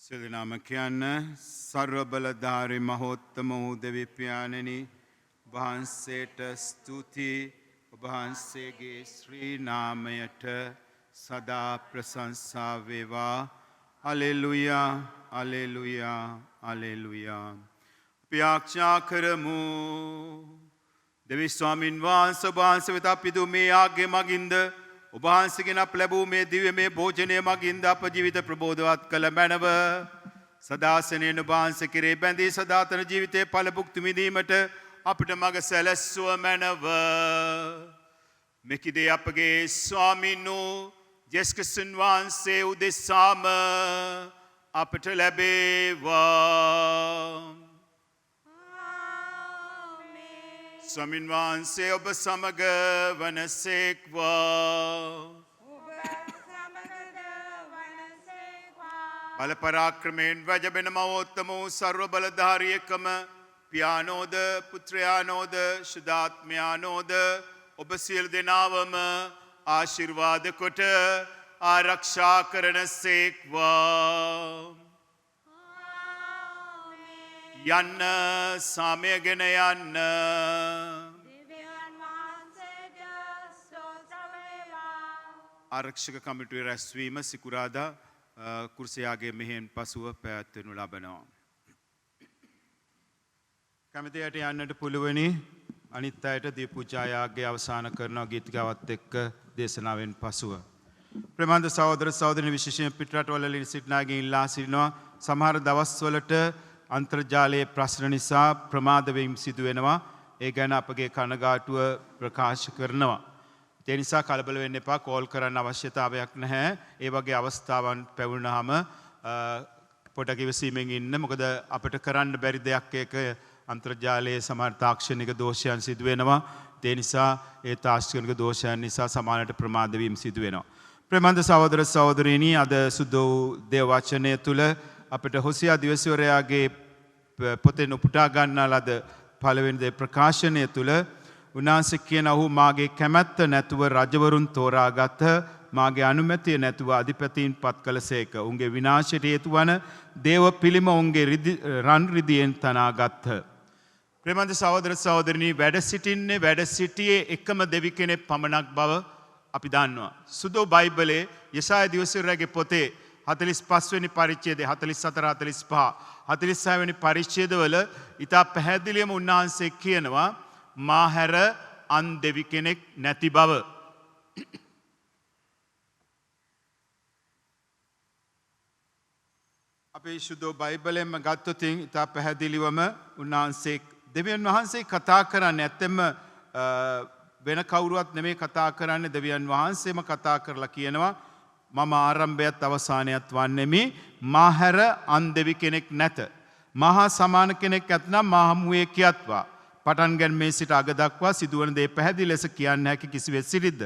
සියලුනාම කියන්න. සර්ව බලධාරී මහෝත්තම වූ දෙවිපියාණෙනි, වහන්සේට ස්තුතියි. ඔබ වහන්සේගේ ශ්‍රී නාමයට සදා ප්‍රශංසා වේවා. Hallelujah, hallelujah, hallelujah. අපි ආඥා කරමු. දෙවි ස්වාමින් වහන්සේ ඔබ වහන්සේ වෙත අපි දු මේ ආග්‍ය මගින්ද ඔබ වහන්සේගෙන් අප ලැබූ මේ දිව්‍යමය භෝජනය මගින්ද අප ජීවිත ප්‍රබෝධවත් කළ මැනව. සදාසනයෙන් ඔබ වහන්සේ කෙරේ බැඳී සදාතන ජීවිතයේ ඵල භුක්ති විඳීමට අපිට මඟ සැලැස්සුව මැනව. මෙකිදී අපගේ ස්වාමීන් වූ ජේසුස් ක්‍රිස්තුන් වහන්සේ උදෙසාම අපට ලැබේවා. ස්වාමීන් වහන්සේ ඔබ සමග වනසේක්වා. බල පරාක්‍රමයෙන් වැජබෙන මවෝත්තම වූ සර්ව බලධාරියකම පියානෝද පුත්‍රයානෝද ශුද්ධාත්මයානෝද ඔබ සියලු දෙනාවම ආශිර්වාද කොට ආරක්ෂා කරන සේක්වා. යන්න සාමයගෙන යන්න. ආරක්ෂක කමිටුවේ රැස්වීම සිකුරාදා කුරුසයාගේ මෙහෙන් පසුව පැවැත්වෙනු ලබනවා. කමිටුවට යන්නට පුළුවනි. අනිත් අයට දීප පූජායාගය අවසන් කරනවා ගීතිකාවත් එක්ක දේශනාවෙන් පසුව. ප්‍රේමන්ත සහෝදර සහෝදරියනි විශේෂයෙන් පිටරටවල සිටිනාගෙන් ඉල්ලා සිටිනවා සමහර දවස්වලට අන්තර්ජාලයේ ප්‍රශ්න නිසා ප්‍රමාද වීම සිදු වෙනවා. ඒ ගැන අපගේ කනගාටුව ප්‍රකාශ කරනවා. ඒ නිසා කලබල වෙන්න එපා. කෝල් කරන්න අවශ්‍යතාවයක් නැහැ. ඒ වගේ අවස්ථාවන් පැවරුනහම පොඩක් ඉවසීමෙන් ඉන්න. මොකද අපිට කරන්න බැරි දෙයක් ඒක අන්තර්ජාලයේ සමහර තාක්ෂණික දෝෂයන් සිදු වෙනවා. ඒ නිසා ඒ තාක්ෂණික දෝෂයන් නිසා සමානට ප්‍රමාද වීම සිදු වෙනවා. ප්‍රේමන්ත සහෝදර සහෝදරියනි අද සුදු දේව වචනය තුල අපිට හොසියා දිවසිවරයාගේ පොතෙන් උපුටා ගන්නා ලද පළවෙනි දේ ප්‍රකාශනය තුල උන්වහන්සේ කියන ඔහු මාගේ කැමැත්ත නැතුව රජවරුන් තෝරාගත් මාගේ අනුමැතිය නැතුව අධිපතීන් පත් කළසේක. උන්ගේ විනාශයට හේතු වන දේව පිළිම උන්ගේ රන් රිදියෙන් තනාගත්හ. ප්‍රේමන්ත සහෝදර සහෝදරිනි වැඩ සිටියේ එකම දෙවි කෙනෙක් පමණක් බව අපි දන්නවා. සුදු බයිබලයේ යෙසායා දිවසිවරයාගේ පොතේ 45 වෙනි පරිච්ඡේදය 44 45 46 වෙනි පරිච්ඡේදවල ඉතා පැහැදිලිවම උන්වහන්සේ කියනවා මා හැර අන් දෙවි කෙනෙක් නැති බව. අපේ සුදු බයිබලයෙන්ම ගත්තොත් ඉතා පැහැදිලිවම උන්වහන්සේ දෙවියන් වහන්සේ කතා කරන්නේ ඇත්තෙම වෙන කවුරුවත් නෙමෙයි කතා කරන්නේ දෙවියන් වහන්සේම කතා කරලා කියනවා මම ආරම්භයත් අවසානයත් වන්නෙමි මා හැර අන් දෙවි කෙනෙක් නැත. මහා සමාන කෙනෙක් ඇතනම් මා හමුවේ කියත්වා. පටන් ගැනීමේ සිට අග දක්වා සිදුවන දේ පැහැදිලි ලෙස කියන්න හැකි කිසිවෙක් සිටිද්ද?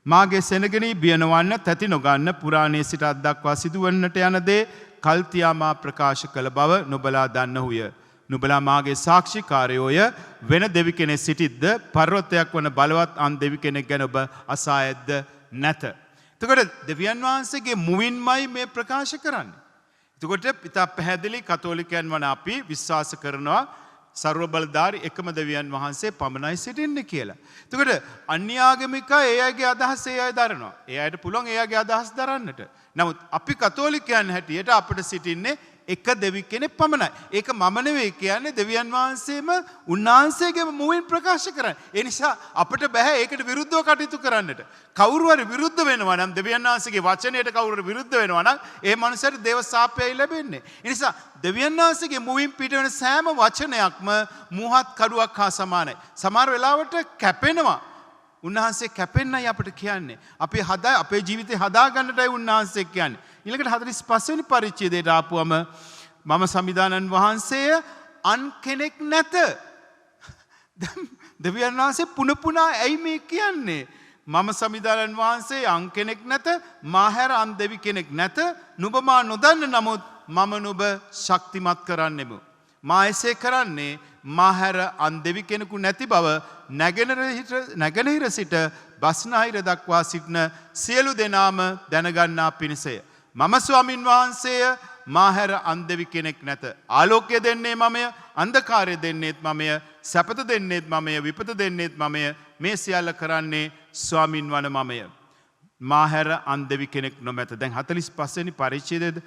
මාගේ සෙනගෙනී බිය නොවන්න තැති නොගන්න පුරාණයේ සිට අද දක්වා සිදුවන්නට යන දේ කල්තියා මා ප්‍රකාශ කළ බව නුඹලා දන්නහුය. නුඹලා මාගේ සාක්ෂිකාරයෝය. වෙන දෙවි කෙනෙක් සිටිද්ද? පර්වතයක් වන බලවත් අන් දෙවි කෙනෙක් ගැන ඔබ අසා ඇද්ද? නැත. එතකොට දෙවියන් වහන්සේගේ මුවින්මයි මේ ප්‍රකාශ කරන්නේ. එතකොට ඉතා පැහැදිලි කතෝලිකයන් වන අපි විශ්වාස කරනවා සර්ව බලධාරි එකම දෙවියන් වහන්සේ පමණයි සිටින්නේ කියලා. එතකොට අන්‍යාගමිකා ඒ අයගේ අදහස් ඒ අය දරනවා. ඒ අයට පුළුවන් ඒ අයගේ අදහස් දරන්නට. නමුත් අපි කතෝලිකයන් හැටියට අපිට සිටින්නේ එක දෙවි කෙනෙක් පමණයි. ඒක මම නෙවෙයි කියන්නේ දෙවියන් වහන්සේම උන්වහන්සේගේම මුවින් ප්‍රකාශ කරන්නේ. ඒ නිසා අපිට බෑ ඒකට විරුද්ධව කටයුතු කරන්නට. කවුරු හරි විරුද්ධ වෙනවා නම් දෙවියන් වහන්සේගේ වචනයට කවුරු හරි විරුද්ධ වෙනවා නම් ඒ මනුස්සයාට දේව සාපයයි ලැබෙන්නේ. ඒ නිසා දෙවියන් වහන්සේගේ මුවින් පිට වෙන සෑම වචනයක්ම මුහත් කඩුවක් හා සමානයි. සමහර වෙලාවට කැපෙනවා. උන්වහන්සේ කැපෙන්නයි අපිට කියන්නේ. අපේ ජීවිතේ හදාගන්නටයි උන්වහන්සේ කියන්නේ. ඊළඟට 45 වෙනි පරිච්ඡේදයට ආපුවම මම සම්විධානන් වහන්සේය අන් කෙනෙක් නැත. දෙවියන් වහන්සේ පුනපුනා ඇයි මේ කියන්නේ? මම සම්විධානන් වහන්සේ අන් කෙනෙක් නැත. මා හැර අන් දෙවි කෙනෙක් නැත. නුඹ මා නොදන්න නමුත් මම නුඹ ශක්තිමත් කරන්නෙමු. මා එසේ කරන්නේ මා හැර අන් දෙවි කෙනෙකු නැති බව නැගෙනහිර සිට බස්නාහිර දක්වා සිටින සියලු දෙනාම දැනගන්නා පිණිසය. මම ස්වාමින් වහන්සේය මා හැර අන් දෙවි කෙනෙක් නැත. ආලෝකය දෙන්නේ මමය, අන්ධකාරය දෙන්නේත් මමය, සැපත දෙන්නේත් මමය, විපත දෙන්නේත් මමය. මේ සියල්ල කරන්නේ ස්වාමින් වන මමය. මා හැර අන් දෙවි කෙනෙක් නොමැත. දැන් 45 වෙනි පරිච්ඡේදයේ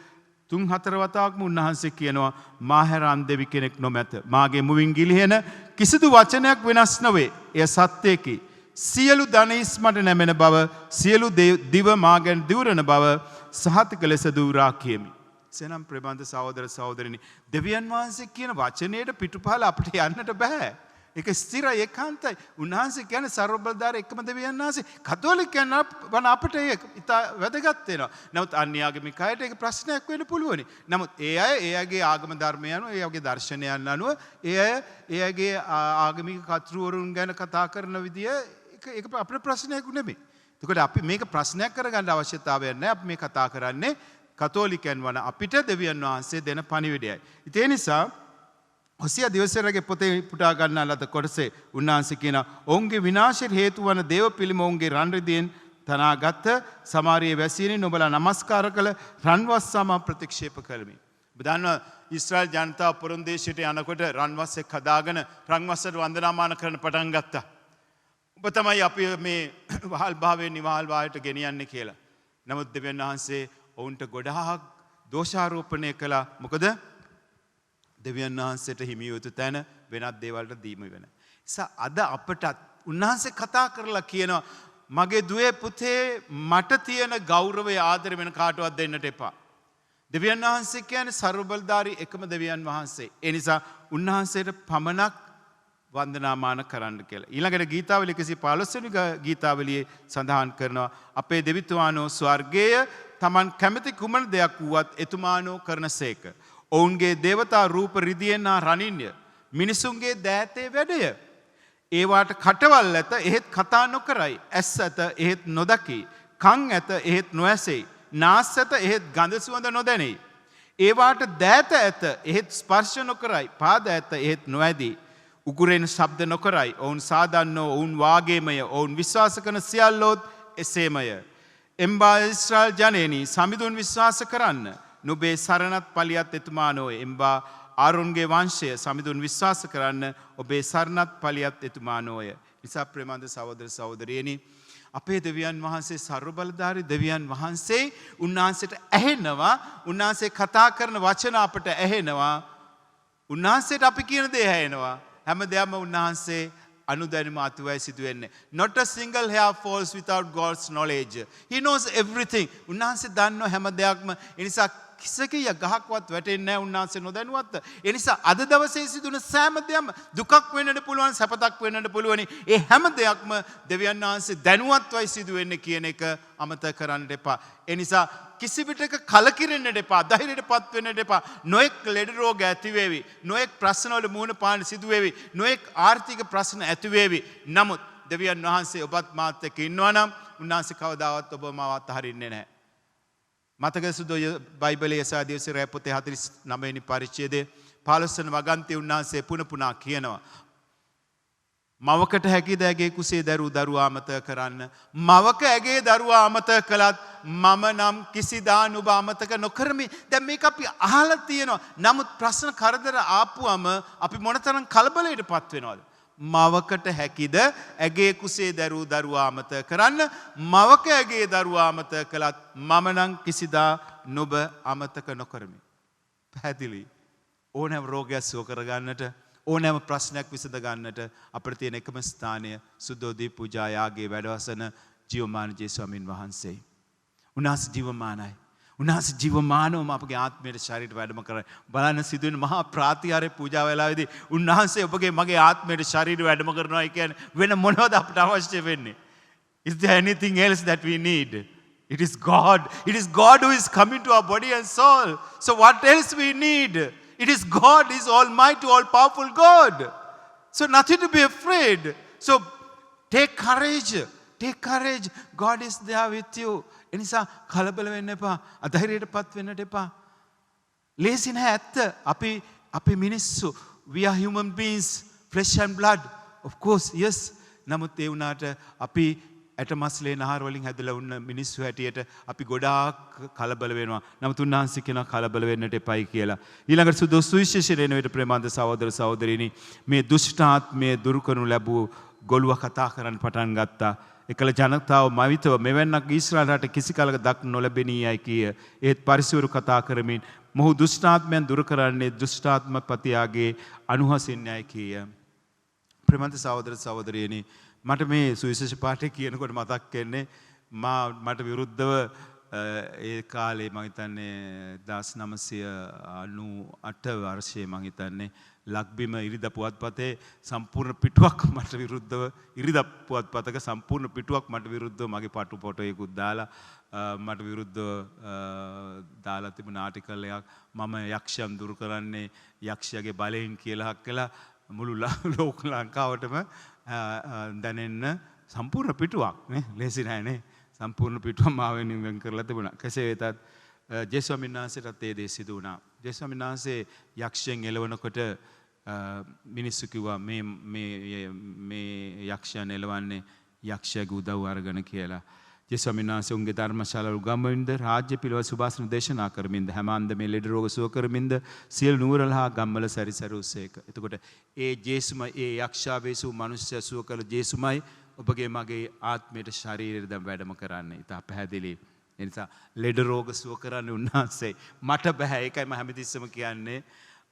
3-4 වතාවක්ම උන්වහන්සේ කියනවා මා හැර අන් දෙවි කෙනෙක් නොමැත. මාගේ මුවින් ගිලිහෙන කිසිදු වචනයක් වෙනස් නොවේ. එය සත්‍යයකි. සියලු ධනයිස් මට නැමෙන බව, සියලු දිව මා ගැන දිවුරන බව සහතික ලෙස දුරා කියමි. සෙනම් ප්‍රබන්ධ සහෝදර සහෝදරිනි, දෙවියන් වහන්සේ කියන වචනයට පිටුපහල අපිට යන්නට බෑ. ඒක ස්ථිරයි ඒකාන්තයි. උන්වහන්සේ කියන්නේ සර්ව බලධාරී එකම දෙවියන් වහන්සේ. කතෝලිකයන් වන අපිට ඒක ඉතා වැදගත් වෙනවා. නමුත් අන්‍යාගමික අයට ඒක ප්‍රශ්නයක් වෙන්න පුළුවනි. නමුත් ඒ අයගේ ආගම ධර්මය අනුව, ඒ අයගේ දර්ශනයන් අනුව, ඒ අයගේ ආගමික කර්තෘවරුන් ගැන කතා කරන විදිය ඒක අපේ ප්‍රශ්නයක් නෙමෙයි. එතකොට අපි මේක ප්‍රශ්නයක් කරගන්න අවශ්‍යතාවයක් නැහැ. අපි මේ කතා කරන්නේ කතෝලිකයන් වන අපිට දෙවියන් වහන්සේ දෙන පණිවිඩයයි. ඒ නිසා හොසියා දිවසරගේ පොතේ පුටා ගන්නා ලද කොටසේ උන්වහන්සේ කියන ඔවුන්ගේ විනාශයට හේතු වන දේව පිළිම ඔවුන්ගේ රන් රිදීන් තනාගත් සමාරියේ වැසියනි නොබලා නමස්කාර කළ රන්වස්සම ප්‍රතික්ෂේප කළමි. ඔබ දන්නවා ඊශ්‍රායල් ජනතාව පොරොන් දේශයට යනකොට රන්වස්සෙක් හදාගෙන රන්වස්සට වන්දනාමාන කරන පටන් ගත්තා. ඔබ තමයි අපි මේ වහල් භාවයේ නිවහල් වායට ගෙනියන්නේ කියලා. නමුත් දෙවියන් වහන්සේ ඔවුන්ට ගොඩාක් දෝෂාරෝපණය කළා. මොකද දෙවියන් වහන්සේට හිමි යුතු තැන වෙනත් දේවල්ට දීම වෙන. නිසා අද අපට උන්වහන්සේ කතා කරලා කියනවා මගේ දුවේ පුතේ මට තියෙන ගෞරවය ආදරය වෙන කාටවත් දෙන්නට එපා. දෙවියන් වහන්සේ කියන්නේ සර්වබලධාරී එකම දෙවියන් වහන්සේ. ඒ නිසා උන්වහන්සේට පමණක් වන්දනාමාන කරන්න කියලා. ඊළඟට ගීතාවලිය 115 වෙනි ගීතාවලියේ සඳහන් කරනවා අපේ දෙවිතුමානෝ ස්වර්ගයේ Taman කැමති කුමන දෙයක් වුවත් එතුමානෝ කරනසේක. ඔවුන්ගේ දේවතා රූප රිදියෙන් හා රනින්ය. මිනිසුන්ගේ දෑතේ වැඩය. ඒවාට කටවල් ඇත එහෙත් කතා නොකරයි. ඇස් ඇත එහෙත් නොදකි. කන් ඇත එහෙත් නොඇසෙයි. නාස් ඇත එහෙත් ගඳ සුවඳ නොදැනෙයි. ඒවාට දෑත ඇත එහෙත් ස්පර්ශ නොකරයි. පාද ඇත එහෙත් නොඇදී. උගුරෙන් ශබ්ද නොකරයි. ඔවුන් සාදන්නෝ ඔවුන් වාගේමය. ඔවුන් විශ්වාස කරන සියල්ලෝත් එසේමය. එම්බා ඊශ්‍රායල් ජනේනි සමිඳුන් විශ්වාස කරන්න. නුබේ සරණත් පලියත් එතුමානෝය. එම්බා ආරුන්ගේ වංශය සමිඳුන් විශ්වාස කරන්න ඔබේ සරණත් පලියත් එතුමානෝය. නිසා ප්‍රේමන්ත සහෝදර සහෝදරියනි අපේ දෙවියන් වහන්සේ සර්වබලධාරී දෙවියන් වහන්සේ උන්වහන්සේට ඇහෙනවා. උන්වහන්සේ කතා කරන වචන අපට ඇහෙනවා. උන්වහන්සේට අපි කියන දේ ඇහෙනවා. හැම දෙයක්ම උන්වහන්සේ අනුදැනුම අතුවයි සිදුවෙන්නේ. Not a single hair falls without God's knowledge. He knows everything. උන්වහන්සේ දන්නවා හැම දෙයක්ම. ඒ නිසා කිසකිය ගහක්වත් වැටෙන්නේ නැහැ උන්වහන්සේ නොදැනුවත්. ඒ නිසා අද දවසේ සිදුවන සෑම දෙයක්ම දුකක් වෙන්නට පුළුවන් සැපතක් වෙන්නට පුළුවන්. ඒ හැම දෙයක්ම දෙවියන් වහන්සේ දැනුවත්වයි සිදුවෙන්නේ කියන එක අමතක කරන්න එපා. ඒ නිසා කිසි විටක කලකිරෙන්නට එපා. ධෛර්යයටපත් වෙන්නට එපා. නොඑක් ලෙඩ රෝග ඇති වේවි. නොඑක් ප්‍රශ්න වල මුහුණ පාන්න සිදු වේවි. නොඑක් ආර්ථික ප්‍රශ්න ඇති වේවි. නමුත් දෙවියන් වහන්සේ ඔබත් මාත් එක්ක ඉන්නවා නම් උන්වහන්සේ කවදාවත් ඔබ මාවත් අහරින්නේ නැහැ. මතක සුදු බයිබලයේ යසායා දේශරය පොතේ 49 වෙනි පරිච්ඡේදයේ 15 වෙනි වගන්තිය උන්වහන්සේ පුන පුනා කියනවා. මවකට හැකිද ඇගේ කුසේ දරූ දරුවා අමතක කරන්න. මවක ඇගේ දරුවා අමතක කළත් මම නම් කිසිදා නුඹ අමතක නොකරමි. දැන් මේක අපි අහලා තියෙනවා. නමුත් ප්‍රශ්න කරදර ආපුවම අපි මොනතරම් කලබලයටපත් වෙනවද? මවකට හැකිද ඇගේ කුසේ දරූ දරුවා අමතක කරන්න. මවක ඇගේ දරුවා අමතක කළත් මම නම් කිසිදා නුඹ අමතක නොකරමි. පැහැදිලි. ඕනෑම රෝගයක් සුව කරගන්නට ඕනෑම ප්‍රශ්නයක් විසඳ ගන්නට අපිට තියෙන එකම ස්ථානය සුද්ධෝදී පූජා යාගයේ වැඩවසන ජීවමාන ජේසුස් ස්වාමීන් වහන්සේ. උන්වහන්සේ ජීවමානයි. උන්වහන්සේ ජීවමානවම අපගේ ආත්මයට ශරීරයට වැඩම කරයි. බලන්න සිදුවෙන මහා ප්‍රාතිහාර්ය පූජා වේලාවේදී උන්වහන්සේ ඔබගේ මගේ ආත්මයට ශරීරය වැඩම කරනවා කියන්නේ වෙන මොනවද අපිට අවශ්‍ය වෙන්නේ? Is there anything else that we need? It is God. It is God who is coming to our body and soul. So what else we need? It is God, is almighty, all powerful God. So nothing to be afraid. So take courage. Take courage. God is there with you. එනිසා කලබල වෙන්න එපා. අධෛර්යයටපත් වෙන්නට එපා. ලේසි නෑ ඇත්ත. අපි මිනිස්සු. We are human beings, flesh and blood. Of course, yes. නමුත් ඒ වුණාට අපි ඇටමස්ලේ නහර වලින් හැදලා වුණ මිනිස්සු හැටියට අපි ගොඩාක් කලබල වෙනවා. නමුත් උන්වහන්සේ කියනවා කලබල වෙන්නට එපයි කියලා. ඊළඟට සුවිශේෂ රේණුවේට ප්‍රේමාන්ත සහෝදර සහෝදරියනි මේ දුෂ්ටාත්මය දුරු කරනු ලැබූ ගොළුව කතා කරන්න පටන් ගත්තා. එකල ජනතාව මවිතව මෙවැන්නක් ඊශ්‍රායල් රට කිසි කලක දක්න නොලැබෙනීයයි කිය. ඒත් පරිසවරු කතා කරමින් මොහු දුෂ්ටාත්මයන් දුරු කරන්නේ දුෂ්ටාත්මපතියාගේ අනුහසින්යයි කීය. ප්‍රේමාන්ත සහෝදර සහෝදරියනි මට මේ සුවිශේෂ පාඨය කියනකොට මතක් වෙන්නේ මට විරුද්ධව ඒ කාලේ මම හිතන්නේ 1998 වර්ෂයේ මම හිතන්නේ ලක්බිම ඉරිදා පුවත්පතේ සම්පූර්ණ පිටුවක් මට විරුද්ධව ඉරිදා පුවත්පතක සම්පූර්ණ පිටුවක් මට විරුද්ධව මගේ පටු ෆොටෝයකුත් දාලා මට විරුද්ධව දාලා තිබුණ ආටිකල් එකක් මම යක්ෂයන් දුරු කරන්නේ යක්ෂයාගේ බලයෙන් කියලා කළා මුළු ලෝක ලංකාවටම දැනෙන්න සම්පූර්ණ පිටුවක් නේ ලේසි නෑනේ සම්පූර්ණ පිටුව මාවෙන් වෙන් කරලා තිබුණා. කෙසේ වෙතත් ජේසුස් ස්වාමීන් වහන්සේටත් ඒ දේ සිදු වුණා. ජේසුස් ස්වාමීන් වහන්සේ යක්ෂයන් එළවනකොට මිනිස්සු කිව්වා මේ යක්ෂයන් එලවන්නේ යක්ෂයාගේ උදව් අරගෙන කියලා. ජේසුස්වමීන් වහන්සේ උන්ගේ ධර්මශාලාවල ගම්වලින්ද රාජ්‍ය පිළිවෙල සුභාෂණ දේශනා කරමින්ද හැමාන්ද මේ ලෙඩ රෝග සුව කරමින්ද සියලු නුවරල හා ගම්වල සැරිසරුසේක. එතකොට ඒ ජේසුමයි ඒ යක්ෂාවේසු මිනිස්සු සුව කළ ජේසුමයි ඔබගේ මගේ ආත්මයට ශරීරය දැන් වැඩම කරන්නේ. ඉතා පැහැදිලි. ඒ නිසා ලෙඩ රෝග සුව කරන්නේ උන්වහන්සේ. මට බෑ. ඒකයි මම හැමතිස්සෙම කියන්නේ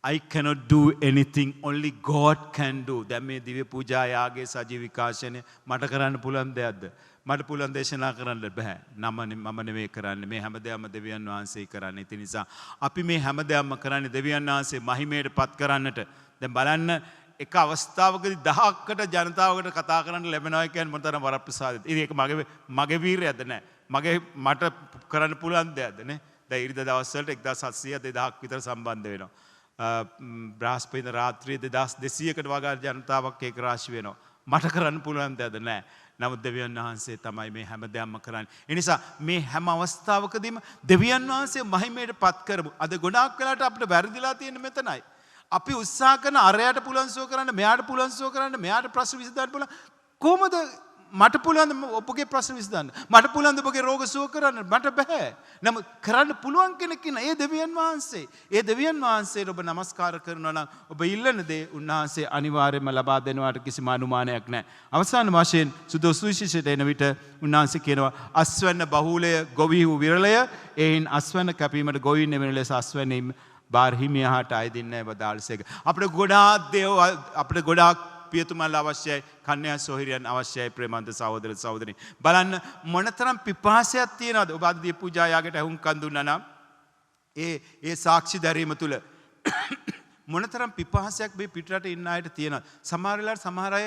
I cannot do anything, only God can do. දැන් මේ දිව්‍ය පූජා යාගයේ සජීව විකාශනය මට කරන්න පුළුවන් දෙයක්ද? මට පුළුවන් දේශනා කරන්න බෑ. මම නෙවෙයි කරන්නේ. මේ හැමදේම දෙවියන් වහන්සේ කරන්නේ. ඒ නිසා අපි මේ හැමදේම කරන්නේ දෙවියන් වහන්සේ මහිමයට පත් කරන්නට. දැන් බලන්න එක අවස්ථාවකදී 1000කට ජනතාවකට කතා කරන්න ලැබෙනවා කියන්නේ මොනතරම් වරප්‍රසාදද. ඒක මගේ වීරයක්ද නැහැ. මට කරන්න පුළුවන් දෙයක්ද නේ. දැන් ඉරිදා දවස්වලට 1700 2000ක් විතර සම්බන්ධ වෙනවා. බ්‍රහස්පති රාත්‍රියේ 2200කට වගේ ජනතාවක් ඒක රාශි වෙනවා. මට කරන්න පුළුවන් දෙයක්ද නැහැ. නමුත් දෙවියන් වහන්සේ තමයි මේ හැමදේම කරන්නේ. ඒ නිසා මේ හැම අවස්ථාවකදීම දෙවියන් වහන්සේ මහිමයට පත් කරමු. අද ගොඩාක් වෙලාට අපිට වැරදිලා තියෙන මෙතනයි. අපි උත්සාහ කරන අරයට පුළුවන් සුව කරන්න, මෙයාට පුළුවන් සුව කරන්න, මෙයාට ප්‍රශ්න විසඳන්න පුළුවන්. කොහොමද මට පුළුවන් ඔබගේ ප්‍රශ්න විසඳන්න? මට පුළුවන් ඔබගේ රෝග සුව කරන්න? මට බෑ. නමුත් කරන්න පුළුවන් කෙනෙක් ඉන්න ඒ දෙවියන් වහන්සේ. ඒ දෙවියන් වහන්සේට ඔබ නමස්කාර කරනවා නම් ඔබ ඉල්ලන දේ උන්වහන්සේ අනිවාර්යයෙන්ම ලබා දෙනවාට කිසිම අනුමානයක් නැහැ. අවසාන වශයෙන් සුදොසුවිශේෂයට එන විට උන්වහන්සේ කියනවා අස්වැන්න බහුලය ගොවිහු විරලය. එයින් අස්වැන්න කැපීමට ගොවීන් එවන ලෙස අස්වැන්නීම බාරහිමියාට අය දෙන්නේ බදාල්සේක. අපිට ගොඩාක් පියතුමල් අවශ්‍යයි, කන්‍යා සොහිරියන් අවශ්‍යයි. ප්‍රේමන්ත සහෝදර සහෝදරි බලන්න මොනතරම් පිපාසයක් තියෙනවද. ඔබ අද දී පූජා යාගයට අහුම්කන් දුන්නා නම් ඒ සාක්ෂි දැරීම තුල මොනතරම් පිපාසයක් මේ පිටරට ඉන්න අයට තියෙනවද. සමහර වෙලාවට සමහර අය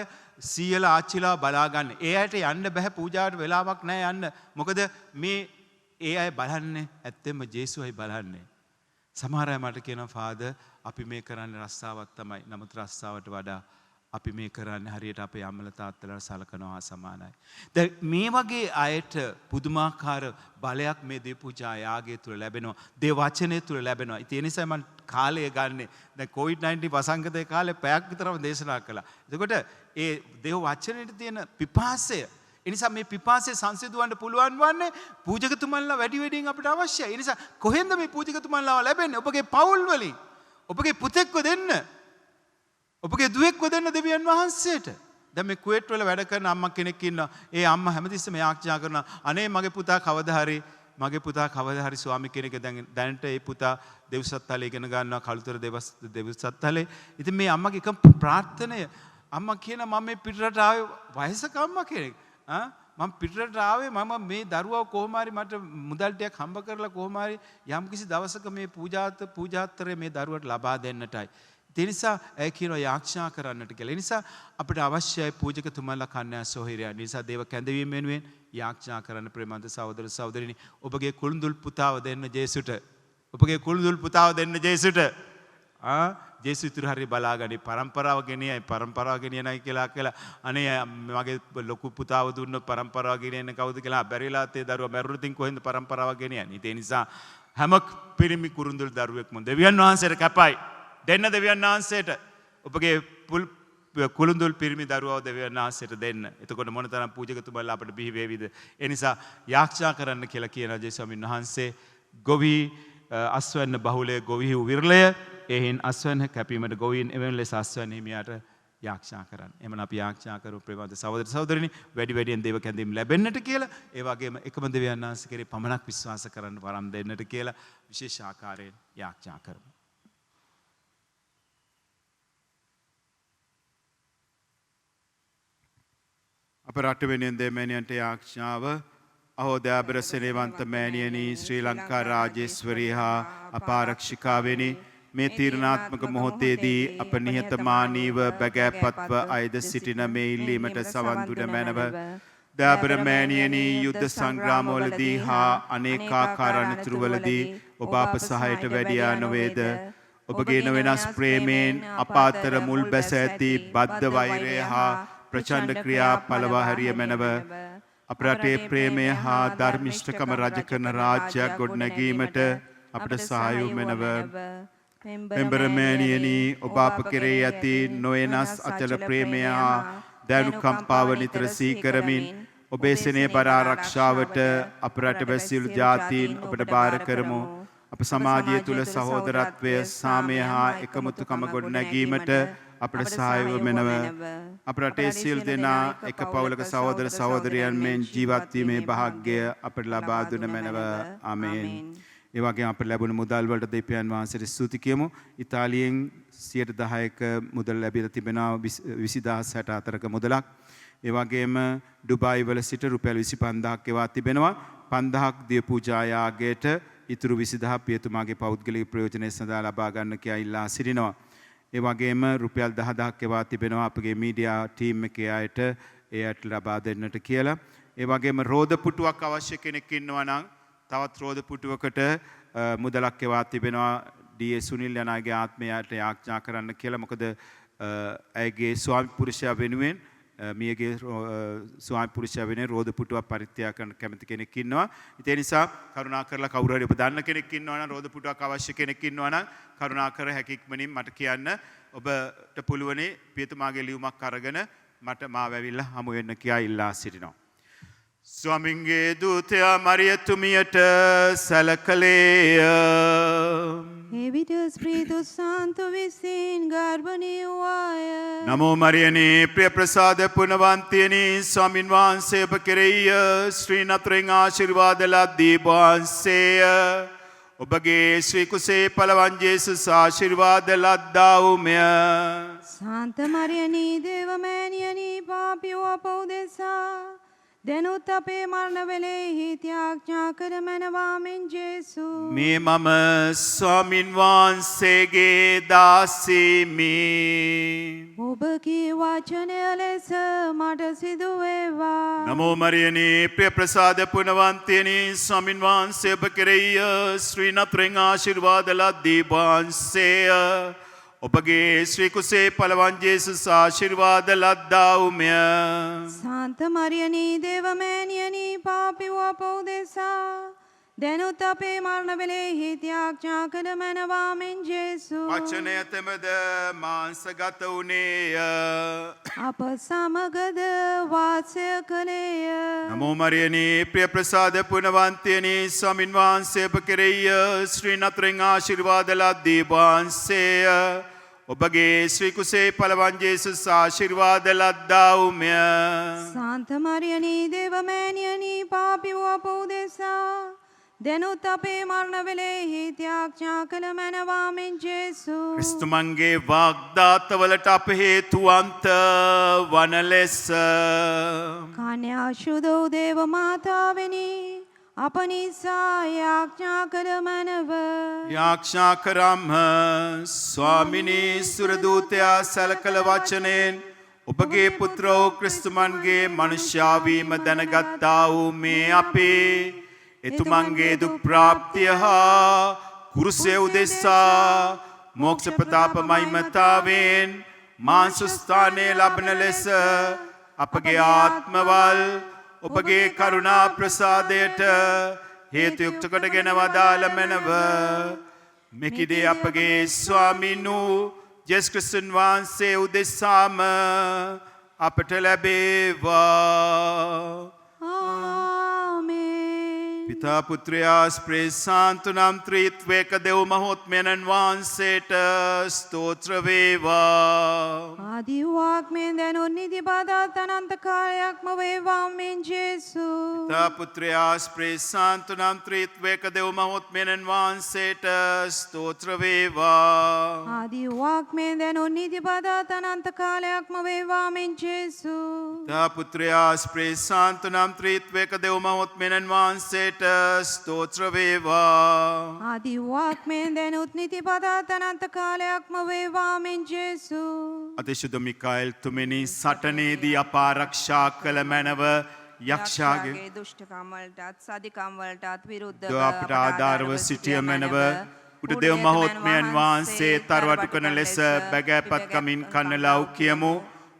සීයලා ආච්චිලා බලා ගන්න. ඒ අයට යන්න බෑ, පූජාවට වෙලාවක් නැහැ යන්න. මොකද මේ ඒ අය බලන්නේ ඇත්තෙන්ම ජේසුවයි බලන්නේ. සමහර අය මට කියනවා ෆාදර් අපි මේ කරන්නේ රස්සාවක් තමයි. නමුත් රස්සාවට වඩා අපි මේ කරන්නේ හරියට අපේ අම්මලා තාත්තලා සලකනවා සමානයි. දැන් මේ වගේ අයට පුදුමාකාර බලයක් මේ දේ පූජා යාගය තුල ලැබෙනවා. දේ වචනය තුල ලැබෙනවා. ඒ නිසා මම කාලය ගන්නෙ දැන් COVID-19 වසංගතයේ කාලේ පැයක් විතරම දේශනා කළා. එතකොට ඒ දේව වචනයේ තියෙන පිපාසය, ඒ නිසා මේ පිපාසය සංසිඳවන්න පුළුවන් වන්නේ පූජකතුමන්ලා වැඩි වැඩියෙන් අපිට අවශ්‍යයි. ඒ නිසා කොහෙන්ද මේ පූජකතුමන්ලාව ලැබෙන්නේ? ඔබගේ පවුල් වලින්. ඔබගේ පුතෙක්ව දෙන්න. ඔබගේ දුවෙක්ව දෙන්න දෙවියන් වහන්සේට. දැන් මේ කුවේට් වල වැඩ කරන අම්මා කෙනෙක් ඉන්නවා. ඒ අම්මා හැමතිස්සෙම යාඥා කරනවා අනේ මගේ පුතා කවදා හරි ස්වාමි කෙනෙක් දැනට ඒ පුතා දෙව්සත්තලේ ඉගෙන ගන්නවා කළුතර දෙව්සත්තලේ. ඉතින් මේ අම්මගේ එක ප්‍රාර්ථනය අම්මා කියනවා මම මේ පිටරට ආවේ වයසක අම්මා කෙනෙක්. මම පිටරට ආවේ මම මේ දරුවව කොහොම හරි මට මුදල් ටිකක් හම්බ කරලා කොහොම හරි යම්කිසි දවසක මේ පූජාත්තරය මේ දරුවට ලබා දෙන්නටයි. ඒ නිසා ඇය කියනවා යාඥා කරන්නට කියලා. ඒ නිසා අපිට අවශ්‍යයි පූජකතුමන්ලා කන්‍යා සොහිරියන්. ඒ නිසා දේව කැඳවීම වෙනුවෙන් යාඥා කරන්න ප්‍රේමන්ත සහෝදර සහෝදරිනි. ඔබගේ කුළුඳුල් පුතාව දෙන්න ජේසුට. ඔබගේ කුළුඳුල් පුතාව දෙන්න ජේසුට. ජේසු ඉතුරු හරිය බලාගනි. පරම්පරාව ගෙනියනයි කියලා අනේ මගේ ලොකු පුතාව දුන්නොත් පරම්පරාව ගෙනියන්නේ කවුද කියලා බැරිලා තේ දරුවා මැරුණොත් කොහෙන්ද පරම්පරාව ගෙනියන්නේ. ඒ නිසා හැම පිරිමි කුරුඳුල් දරුවෙක්ම දෙවියන් වහන්සේට කැපයි. දෙන්න දෙවියන් වහන්සේට ඔබගේ කුළුඳුල් පිරිමි දරුවව දෙවියන් වහන්සේට දෙන්න. එතකොට මොනතරම් පූජකතුමන්ලා අපිට බිහි වේවිද? ඒ නිසා යාඥා කරන්න කියලා කියන ජේසුස්වමීන් වහන්සේ ගොවි අස්වැන්න බහුලය ගොවිහු විරලය. එහින් අස්වැන්න කැපීමට ගොවීන් එවන ලෙස අස්වැන්න හිමියාට යාඥා කරන්න. එමන් අපි යාඥා කරමු ප්‍රේමවන්ත සහෝදර සහෝදරිනි වැඩි වැඩියෙන් දේව කැඳීම් ලැබෙන්නට කියලා. ඒ වගේම එකම දෙවියන් වහන්සේ කෙරේ පමණක් විශ්වාස කරන්න වරම් දෙන්නට කියලා විශේෂ ආකාරයෙන් යාඥා කරමු. අප රට වෙනුවෙන් දෙමෑණියන්ට යාඥාව අහෝදයාබර සෙනෙවන්ත මෑණියනි ශ්‍රී ලංකා රාජේශ්වරී හා අපාරක්ෂිකාවෙනි මේ තීරණාත්මක මොහොතේදී අප නිහතමානීව බැගෑපත්ව අයද සිටින මේ ඉල්ලීමට සවන් දුන මැනව. දයාබර මෑණියනි යුද්ධ සංග්‍රාමවලදී හා අනේකාකාර අනතුරුවලදී ඔබ අප සහයට වැඩියා නොවේද? ඔබගේ නොවෙනස් ප්‍රේමයෙන් අප අතර මුල් බැස ඇති බද්ධ වෛරය හා ප්‍රචණ්ඩ ක්‍රියා පළවා හැරිය මැනව. අප රටේ ප්‍රේමය හා ධර්මිෂ්ඨකම රජ කරන රාජ්‍යයක් ගොඩනැගීමට අපට සහාය මැනව. පෙම්බර මෑණියනි ඔබ අප කෙරෙහි ඇති නොයනස් අචල ප්‍රේමය හා දයනු කම්පාව නිතර සිහි කරමින් ඔබේ සෙනෙහ බර ආරක්ෂාවට අප රටවැසියලු ජාතීන් ඔබට බාර කරමු. අප සමාජය තුළ සහෝදරත්වය සාමය හා එකමුතුකම ගොඩ නැගීමට අපට සහාය වෙනව. අප රටේ සියලු දෙනා එක පවුලක සහෝදර සහෝදරියන් මෙන් ජීවත් වීමේ වාසනාව අපට ලබා දුන මැනව. ආමේන්. ඒ වගේම අපට ලැබුණු මුදල් වලට දෙවියන් වහන්සේට ස්තුති කියමු. ඉතාලියෙන් 10%ක මුදල් ලැබිලා තිබෙනවා 20064ක මුදලක්. ඒ වගේම ඩුබායි වල සිට රුපියල් 25000ක් එවා තිබෙනවා. 5000ක් දිය පූජා යාගයට ඉතුරු 20000 පියතුමාගේ පෞද්ගලික ප්‍රයෝජනය සඳහා ලබා ගන්න කියා ඉල්ලා සිටිනවා. ඒ වගේම රුපියල් 10000ක් එවා තිබෙනවා අපගේ මීඩියා ටීම් එකේ අයට ඒ අයට ලබා දෙන්නට කියලා. ඒ වගේම රෝද පුටුවක් අවශ්‍ය කෙනෙක් ඉන්නවා නම් තවත් රෝද පුටුවකට මුදලක් එවා තිබෙනවා ඩී.ඒ. සුනිල් යන අයගේ ආත්මයට යාඥා කරන්න කියලා. මොකද ඇයගේ ස්වාමි පුරුෂයා වෙනුවෙන් මියගේ ස්වාමි පුරුෂයා වෙනුවෙන් රෝද පුටුවක් පරිත්‍යාග කරන්න කැමති කෙනෙක් ඉන්නවා. ඒ නිසා කරුණාකරලා කවුරු හරි ඔබ දන්න කෙනෙක් ඉන්නවා නම් රෝද පුටුවක් අවශ්‍ය කෙනෙක් ඉන්නවා නම් කරුණාකර හැකියක්මනින් මට කියන්න. ඔබට පුළුවනි පියතුමාගේ ලියුමක් අරගෙන මට මාව ඇවිල්ලා හමු වෙන්න කියා ඉල්ලා සිටිනවා. ස්වාමින්ගේ දූතයා මරියතුමියට සැලකලේය. එවිට ස්ප්‍රීතු සාන්තු විසින් ගර්භණී වූවාය. නමෝ මරියනේ ප්‍රිය ප්‍රසාද පුණවන්තියනි ස්වාමින් වහන්සේ ඔබ කෙරෙහිය ශ්‍රී නතරෙන් ආශිර්වාද ලද්දී වහන්සේය. ඔබගේ ශ්‍රී කුසේ පළවන් ජේසුස් ආශිර්වාද ලද්දා වූමය. සාන්ත මරියනී දේවමෑණියනි පාපියෝ අප උදෙසා දැනුත් අපේ මරණ වෙලෙහි ත්‍යාඥා කර මැනවාමෙන් ජේසු. මේ මම ස්වාමින් වහන්සේගේ දාසීමි. ඔබගේ වචනය ලෙස මට සිදු වේවා. නමෝ මරියනේ ප්‍රිය ප්‍රසාද පුණවන්තියනි ස්වාමින් වහන්සේ ඔබ කෙරෙහිය ශ්‍රී නතරෙන් ආශිර්වාද ලද්දී වහන්සේය. ඔබගේ ශ්‍රී කුසේ පළවන් ජේසුස් ආශිර්වාද ලද්දා වූමය. සාන්ත මරියනී දේවමෑණියනි පාපියෝ අප උදෙසා දැනුත් අපේ මරණ වෙලෙහි ත්‍යාඥා කර මැනවාමෙන් ජේසු. වචනය තෙමද මාංශගත වුණේය. අප සමගද වාසය කළේය. නමෝ මරියනේ ප්‍රිය ප්‍රසාද පුණවන්තියනි ස්වාමින් වහන්සේ ඔබ කෙරෙහිය ශ්‍රී නතරෙන් ආශිර්වාද ලද්දී වහන්සේය. ඔබගේ ශ්‍රී කුසේ පළවන් ජේසුස් ආශිර්වාද ලද්දා වූමය. සාන්ත මරියනී දේවමෑණියනි පාපියෝ අප උදෙසා දැනුත් අපේ මරණ වෙලෙහි ත්‍යාඥා කළ මැනවාමෙන් ජේසු. ක්‍රිස්තුමන්ගේ වාග්දාතවලට අප හේතුවන්ත වන ලෙස කන්‍යා ශුද්ධ දේව මාතාවෙනි අප නිසා යාඥා කළ මැනව. යාඥා කරම්හ. ස්වාමිනී සුරදූතයා සැලකල වචනයෙන් ඔබගේ පුත්‍රෝ ක්‍රිස්තුමන්ගේ මනුෂ්‍යාවීම දැනගත්තා වූ මේ අපේ එතුමන්ගේ දුක් ප්‍රාප්තිය හා කුරුසය උදෙසා මෝක්ෂ ප්‍රතාප මහිමතාවෙන් මාංශස්ථානය ලබන ලෙස අපගේ ආත්මවල් ඔබගේ කරුණා ප්‍රසාදයට හේතු යුක්ත කොටගෙන වදාළ මැනව. මෙකිදී අපගේ ස්වාමීන් වූ ජේසුස් ක්‍රිස්තුන් වහන්සේ උදෙසාම අපට ලැබේවා. පිතා පුත්‍රයා ස්ප්‍රේසාන්තු නම් ත්‍රිත්වේක දෙව් මහෝත්මයන්න් වහන්සේට ස්තෝත්‍ර වේවා. ආදි වාග්මෙන් දැනුත් නිතිපතත් අනන්ත කාලයක්ම වේවා මෙන් ජේසු. පිතා පුත්‍රයා ස්ප්‍රේසාන්තු නම් ත්‍රිත්වේක දෙව් මහෝත්මයන්න් වහන්සේට ස්තෝත්‍ර වේවා. ආදි වාග්මෙන් දැනුත් නිතිපතත් අනන්ත කාලයක්ම වේවා මෙන් ජේසු. පිතා පුත්‍රයා ස්ප්‍රේසාන්තු නම් ත්‍රිත්වේක දෙව් මහෝත්මයන්න් වහන්සේට ස්තෝත්‍ර වේවා. ආදි වාග්මෙන් දැනුත් නිතිපතත් අනන්ත කාලයක්ම වේවා මෙන් ජේසු. අතිශුද්ධ මිකාኤල් තුමෙනි සටනේදී අප ආරක්ෂා කළ මැනව යක්ෂයාගේ දුෂ්ටකම් වලටත් සදිකම් වලටත් විරුද්ධව ද අපට ආධාරව සිටිය මැනව උඩදේව මහෝත්මයන් වහන්සේ තරවටු කරන ලෙස බැගෑපත්කමින් කන්නලව් කියමු.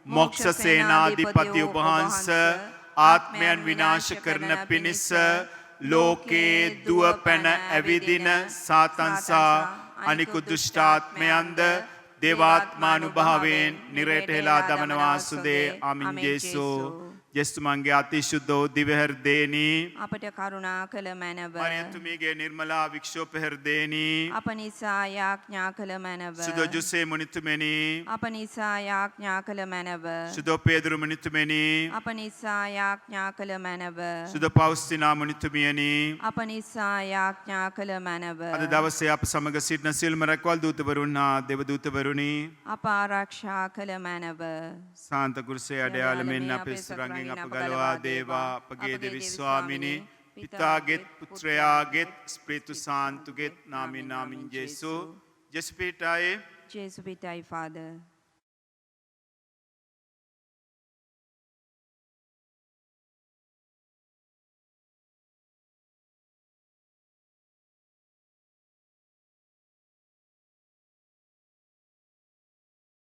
මොක්ෂ සේනාධිපති වහන්ස ආත්මයන් විනාශ කරන පිණිස ලෝකේ දුව පැන ඇවිදින සාතන්සා අනිකු දුෂ්ටාත්මයන්ද දේවාත්මානුභාවයෙන් නිරයට හෙලා දමනවා සුදේ ආමින් ජේසු ජෙස්තුමන්ගේ අතිශුද්ධෝ දිවහෘදේනි අපට කරුණා කළ මැනව මරියතුමීගේ නිර්මලා වික්ෂෝප හෘදේනි අප නිසා යාඥා කළ මැනව සුදෝ ජුසේ මුනිතුමෙනි අප නිසා යාඥා කළ මැනව සුදෝ පේදුරු මුනිතුමෙනි අප නිසා යාඥා කළ මැනව සුදෝ පෞස්තිනා මුනිතුමියනි අප නිසා යාඥා කළ මැනව අද දවසේ අප සමග සිටින සිල්ම රැකවල් දූතවරුන් හා දෙවදූතවරුනි අප ආරක්ෂා කළ මැනව සාන්ත කුරුසේ අඩයාලමෙන් අපේ සුරංගෙන් අප ගලවා දේවා අපගේ දෙවි ස්වාමිනී පිතාගෙත් පුත්‍රයාගෙත් ස්ප්‍රීතු සාන්තුගෙත් නාමින් නාමින් ජේසු ජෙස්පීටායේ ජේසු පිටයි ෆාදර්